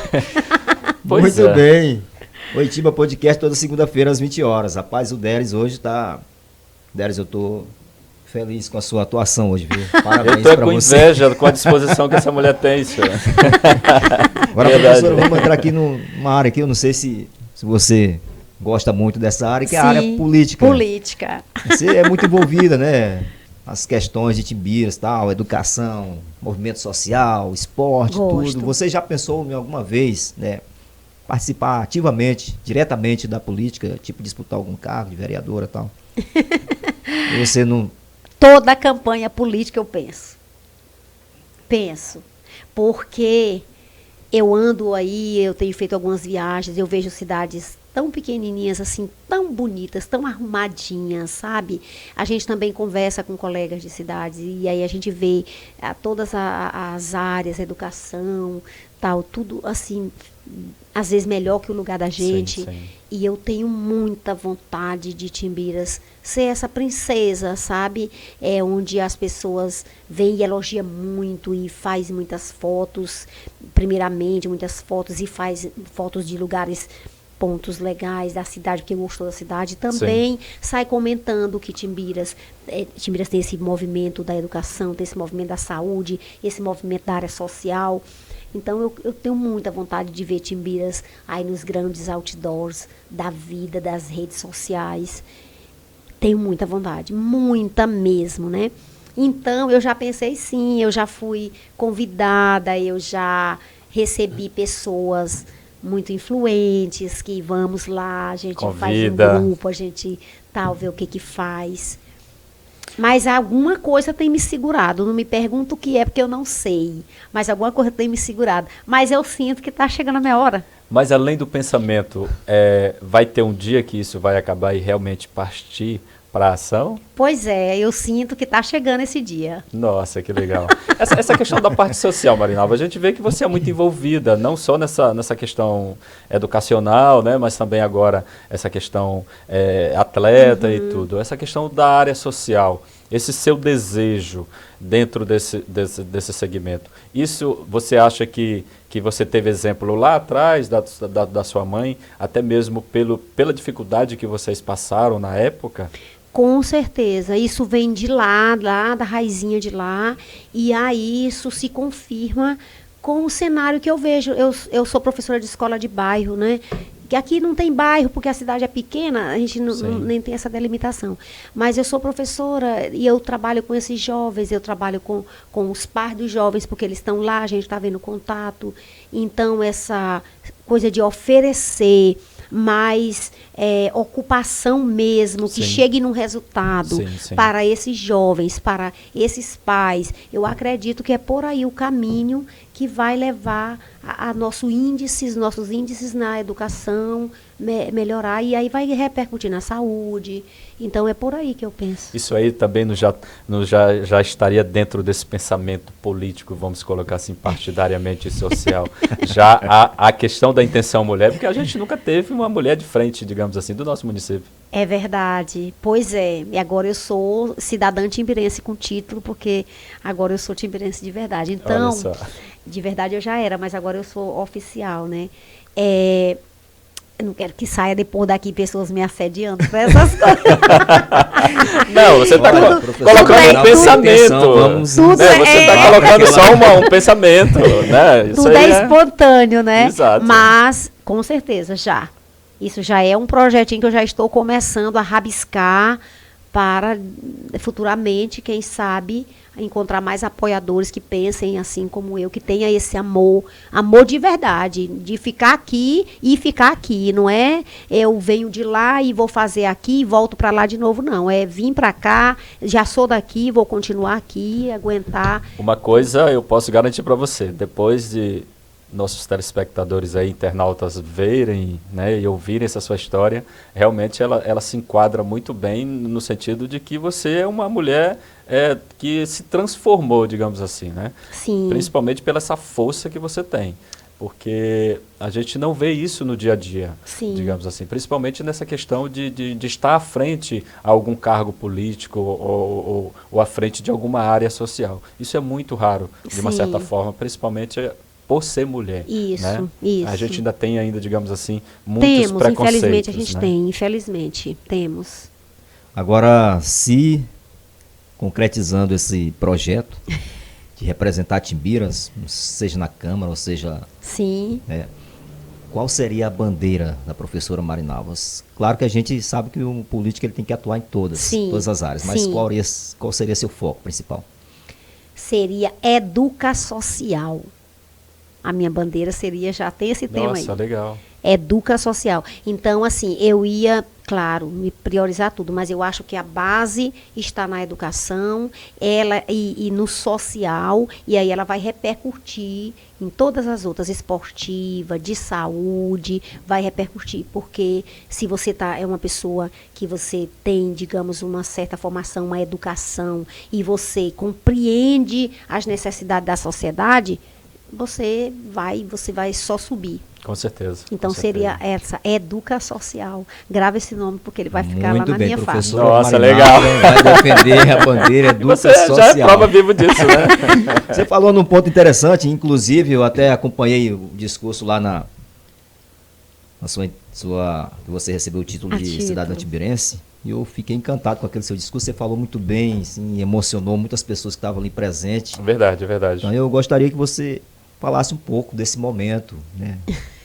Pois Muito é. bem. Oitiba Podcast toda segunda-feira às 20 horas. Rapaz, o Deres hoje tá... Deres, eu tô feliz com a sua atuação hoje, viu? Eu Parabéns tô pra com você. inveja com a disposição que essa mulher tem, senhor. Agora, Verdade. professora, vamos entrar aqui numa área que eu não sei se você gosta muito dessa área, que é a área Sim, política. Política. Você é muito envolvida, né? As questões de Timbiras, tal, educação, movimento social, esporte, Gosto. tudo. Você já pensou em alguma vez, né, participar ativamente, diretamente da política, tipo disputar algum cargo de vereadora, e tal? Ou você não... Toda a campanha política eu penso. Penso. Porque eu ando aí, eu tenho feito algumas viagens, eu vejo cidades tão pequenininhas, assim, tão bonitas, tão arrumadinhas, sabe? A gente também conversa com colegas de cidades e aí a gente vê todas as áreas, educação, tal, tudo assim, às vezes melhor que o lugar da gente. Sim. E eu tenho muita vontade de Timbiras ser essa princesa, sabe? É onde as pessoas vêm e elogiam muito e faz muitas fotos, primeiramente muitas fotos e faz fotos de lugares, pontos legais da cidade, porque gostou da cidade, também sai comentando que Timbiras tem esse movimento da educação, tem esse movimento da saúde, esse movimento da área social. Então, eu tenho muita vontade de ver Timbiras aí nos grandes outdoors da vida, das redes sociais. Tenho muita vontade, muita mesmo, né? Então, eu já pensei sim, eu já fui convidada, eu já recebi pessoas muito influentes que vamos lá, a gente faz Convida. um grupo, a gente tal, vê o que faz. Mas alguma coisa tem me segurado. Não me pergunto o que é, porque eu não sei. Mas alguma coisa tem me segurado. Mas eu sinto que está chegando a minha hora. Mas além do pensamento, vai ter um dia que isso vai acabar e realmente partir para a ação? Pois é, eu sinto que está chegando esse dia. Nossa, que legal. Essa questão da parte social, Marinalva, a gente vê que você é muito envolvida, não só nessa questão educacional, né, mas também agora essa questão atleta e tudo. Essa questão da área social, esse seu desejo dentro desse segmento. Isso você acha que você teve exemplo lá atrás da sua mãe, até mesmo pela dificuldade que vocês passaram na época? Com certeza, isso vem de lá da raizinha de lá, e aí isso se confirma com o cenário que eu vejo. Eu sou professora de escola de bairro, né? Que aqui não tem bairro, porque a cidade é pequena, a gente nem tem essa delimitação. Mas eu sou professora e eu trabalho com esses jovens, eu trabalho com os pais dos jovens, porque eles estão lá, a gente está vendo contato. Então, essa coisa de oferecer mais ocupação mesmo, que chegue num resultado para esses jovens, para esses pais. Eu acredito que é por aí o caminho que vai levar a nossos índices na educação melhorar, e aí vai repercutir na saúde. Então é por aí que eu penso. Isso aí também já estaria dentro desse pensamento político, vamos colocar assim, partidariamente e social. Já a questão da intenção mulher, porque a gente nunca teve uma mulher de frente, digamos assim, do nosso município. É verdade, pois é. E agora eu sou cidadã timbirense com título, porque agora eu sou timbirense de verdade. Então, de verdade eu já era, mas agora eu sou oficial, né? Eu não quero que saia depois daqui pessoas me assediando para essas coisas. Não, você está colocando um pensamento. Você está colocando só um pensamento. Né? Tudo é espontâneo, né? Exato. Mas, com certeza, já. Isso já é um projetinho que eu já estou começando a rabiscar para futuramente, quem sabe, encontrar mais apoiadores que pensem assim como eu, que tenha esse amor de verdade, de ficar aqui e ficar aqui. Não é eu venho de lá e vou fazer aqui e volto para lá de novo, não. É vim para cá, já sou daqui, vou continuar aqui, aguentar. Uma coisa eu posso garantir para você, depois de nossos telespectadores aí, internautas, verem, né, e ouvirem essa sua história, realmente ela se enquadra muito bem no sentido de que você é uma mulher que se transformou, digamos assim, né? Sim. Principalmente pela essa força que você tem. Porque a gente não vê isso no dia a dia, sim, digamos assim, principalmente nessa questão de estar à frente a algum cargo político ou à frente de alguma área social. Isso é muito raro, de uma certa forma, principalmente por ser mulher. Isso, né? Isso. A gente ainda tem ainda, digamos assim, muitos preconceitos. Infelizmente a gente né? tem, infelizmente, temos. Agora, se concretizando esse projeto de representar Timbiras, seja na Câmara, ou seja... Sim. Qual seria a bandeira da professora Marinalvas? Claro que a gente sabe que o político ele tem que atuar em todas as áreas, mas qual seria seu foco principal? Seria educa-social. A minha bandeira seria, já tem esse tema aí. Nossa, legal. Educa-social. Então, assim, eu ia, claro, me priorizar tudo, mas eu acho que a base está na educação, e no social, e aí ela vai repercutir em todas as outras, esportiva, de saúde, vai repercutir, porque se você é uma pessoa que você tem, digamos, uma certa formação, uma educação, e você compreende as necessidades da sociedade, você vai só subir. Com certeza. Então seria essa, educa social. Grava esse nome porque ele vai ficar muito lá na bem, minha face. Nossa, legal. Vai defender a bandeira educa social. Você já é prova viva disso, né? Você falou num ponto interessante, inclusive eu até acompanhei o discurso lá na que você recebeu o título de cidadã timbirense, e eu fiquei encantado com aquele seu discurso. Você falou muito bem, assim, emocionou muitas pessoas que estavam ali presentes. Verdade, verdade. Então eu gostaria que você falasse um pouco desse momento, né?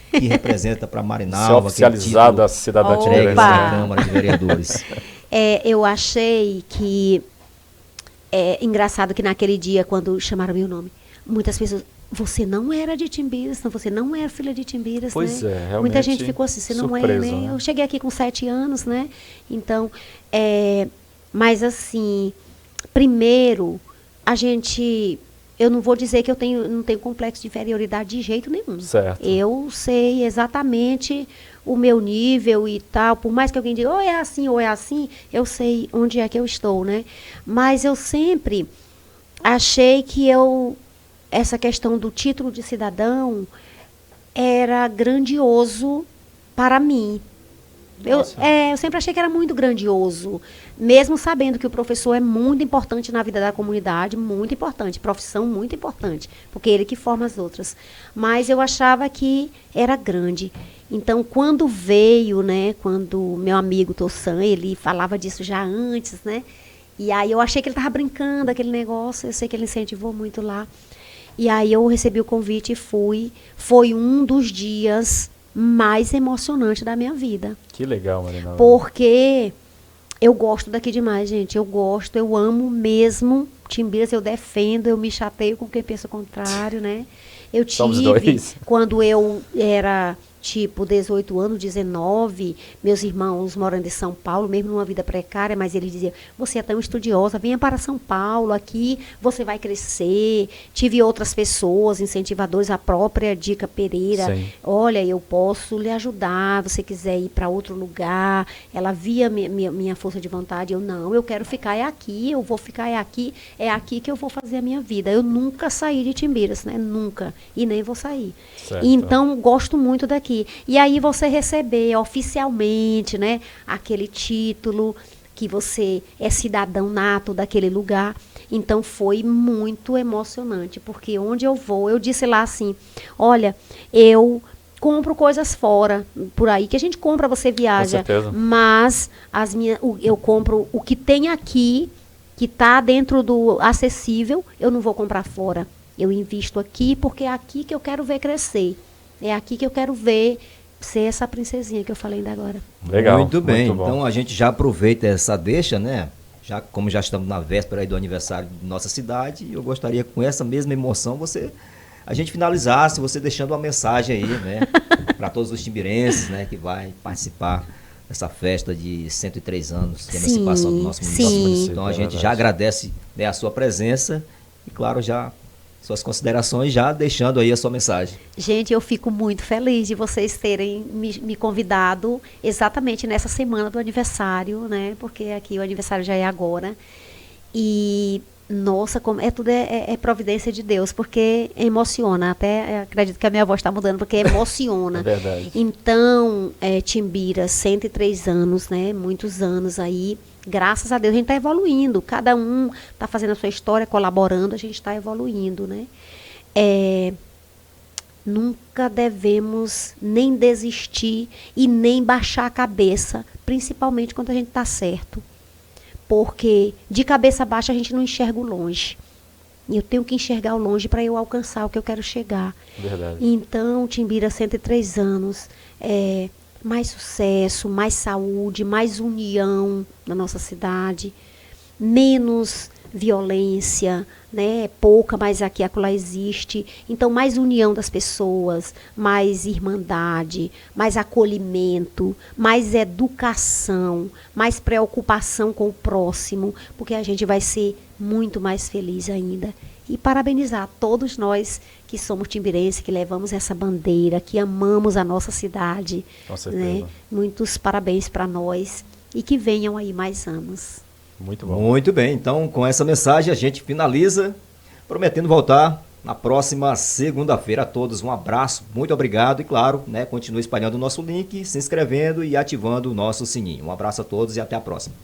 Que representa para Marinalva. Ser oficializada a cidadã timbirense na Câmara de Vereadores. Eu achei que engraçado que naquele dia, quando chamaram meu nome, muitas pessoas, você não era de Timbiras, você não era filha de Timbiras, pois né? Realmente muita gente ficou assim, você não é, né? Eu cheguei aqui com 7 anos, né? Então, mas assim, primeiro, eu não vou dizer que não tenho complexo de inferioridade de jeito nenhum. Certo. Eu sei exatamente o meu nível e tal, por mais que alguém diga, ou é assim, eu sei onde é que eu estou, né? Mas eu sempre achei que essa questão do título de cidadão era grandioso para mim. Eu sempre achei que era muito grandioso, mesmo sabendo que o professor é muito importante na vida da comunidade, muito importante, profissão muito importante, porque ele que forma as outras. Mas eu achava que era grande. Então, quando veio, né, quando meu amigo Tossan, ele falava disso já antes, né? E aí eu achei que ele estava brincando, aquele negócio, eu sei que ele incentivou muito lá. E aí eu recebi o convite e fui. Foi um dos dias mais emocionantes da minha vida. Que legal, Marina. Porque eu gosto daqui demais, gente. Eu gosto, eu amo mesmo. Timbiras eu defendo, eu me chateio com quem pensa o contrário, né? Eu Somos tive, dois. quando eu era tipo 18 anos, 19, meus irmãos morando em São Paulo, mesmo numa vida precária, mas eles diziam, você é tão estudiosa, venha para São Paulo, aqui você vai crescer. Tive outras pessoas, incentivadores, a própria Dica Pereira, Sim. olha, eu posso lhe ajudar, você quiser ir para outro lugar. Ela via minha força de vontade, eu não, eu quero ficar é aqui, eu vou ficar é aqui que eu vou fazer a minha vida. Eu nunca saí de Timbiras, né? Nunca, e nem vou sair. Certo. Então, gosto muito daqui. E aí você receber oficialmente, né, aquele título que você é cidadão nato daquele lugar. Então foi muito emocionante, porque onde eu vou, eu disse lá assim, olha, eu compro coisas fora, por aí, que a gente compra, você viaja. Com certeza. Mas eu compro o que tem aqui, que está dentro do acessível, eu não vou comprar fora. Eu invisto aqui, porque é aqui que eu quero ver crescer. É aqui que eu quero ver ser essa princesinha que eu falei ainda agora. Legal. Muito bem, muito bom. então a gente já aproveita essa deixa, né? Como já estamos na véspera aí do aniversário de nossa cidade, eu gostaria que com essa mesma emoção a gente finalizasse, você deixando uma mensagem aí, né? Para todos os timbirenses, né? Que vai participar dessa festa de 103 anos de emancipação do nosso município. Então a gente já agradece, né, a sua presença e, claro, já suas considerações, já deixando aí a sua mensagem. Gente, eu fico muito feliz de vocês terem me convidado exatamente nessa semana do aniversário, né? Porque aqui o aniversário já é agora. E, nossa, como tudo é providência de Deus, porque emociona. Até acredito que a minha voz está mudando, porque emociona. É verdade. Então, Timbira, 103 anos, né? Muitos anos aí. Graças a Deus a gente está evoluindo, cada um está fazendo a sua história, colaborando, a gente está evoluindo, né? Nunca devemos nem desistir e nem baixar a cabeça, principalmente quando a gente está certo. Porque de cabeça baixa a gente não enxerga o longe. Eu tenho que enxergar o longe para eu alcançar o que eu quero chegar. Verdade. Então, Timbira, 103 anos, mais sucesso, mais saúde, mais união na nossa cidade, menos violência, né? Pouca, mas aqui acolá existe. Então, mais união das pessoas, mais irmandade, mais acolhimento, mais educação, mais preocupação com o próximo, porque a gente vai ser muito mais feliz ainda. E parabenizar todos nós que somos timbirenses, que levamos essa bandeira, que amamos a nossa cidade. Com certeza. Né? Muitos parabéns para nós e que venham aí mais anos. Muito bom. Muito bem, então com essa mensagem a gente finaliza, prometendo voltar na próxima segunda-feira. A todos um abraço, muito obrigado e, claro, né, continue espalhando o nosso link, se inscrevendo e ativando o nosso sininho. Um abraço a todos e até a próxima.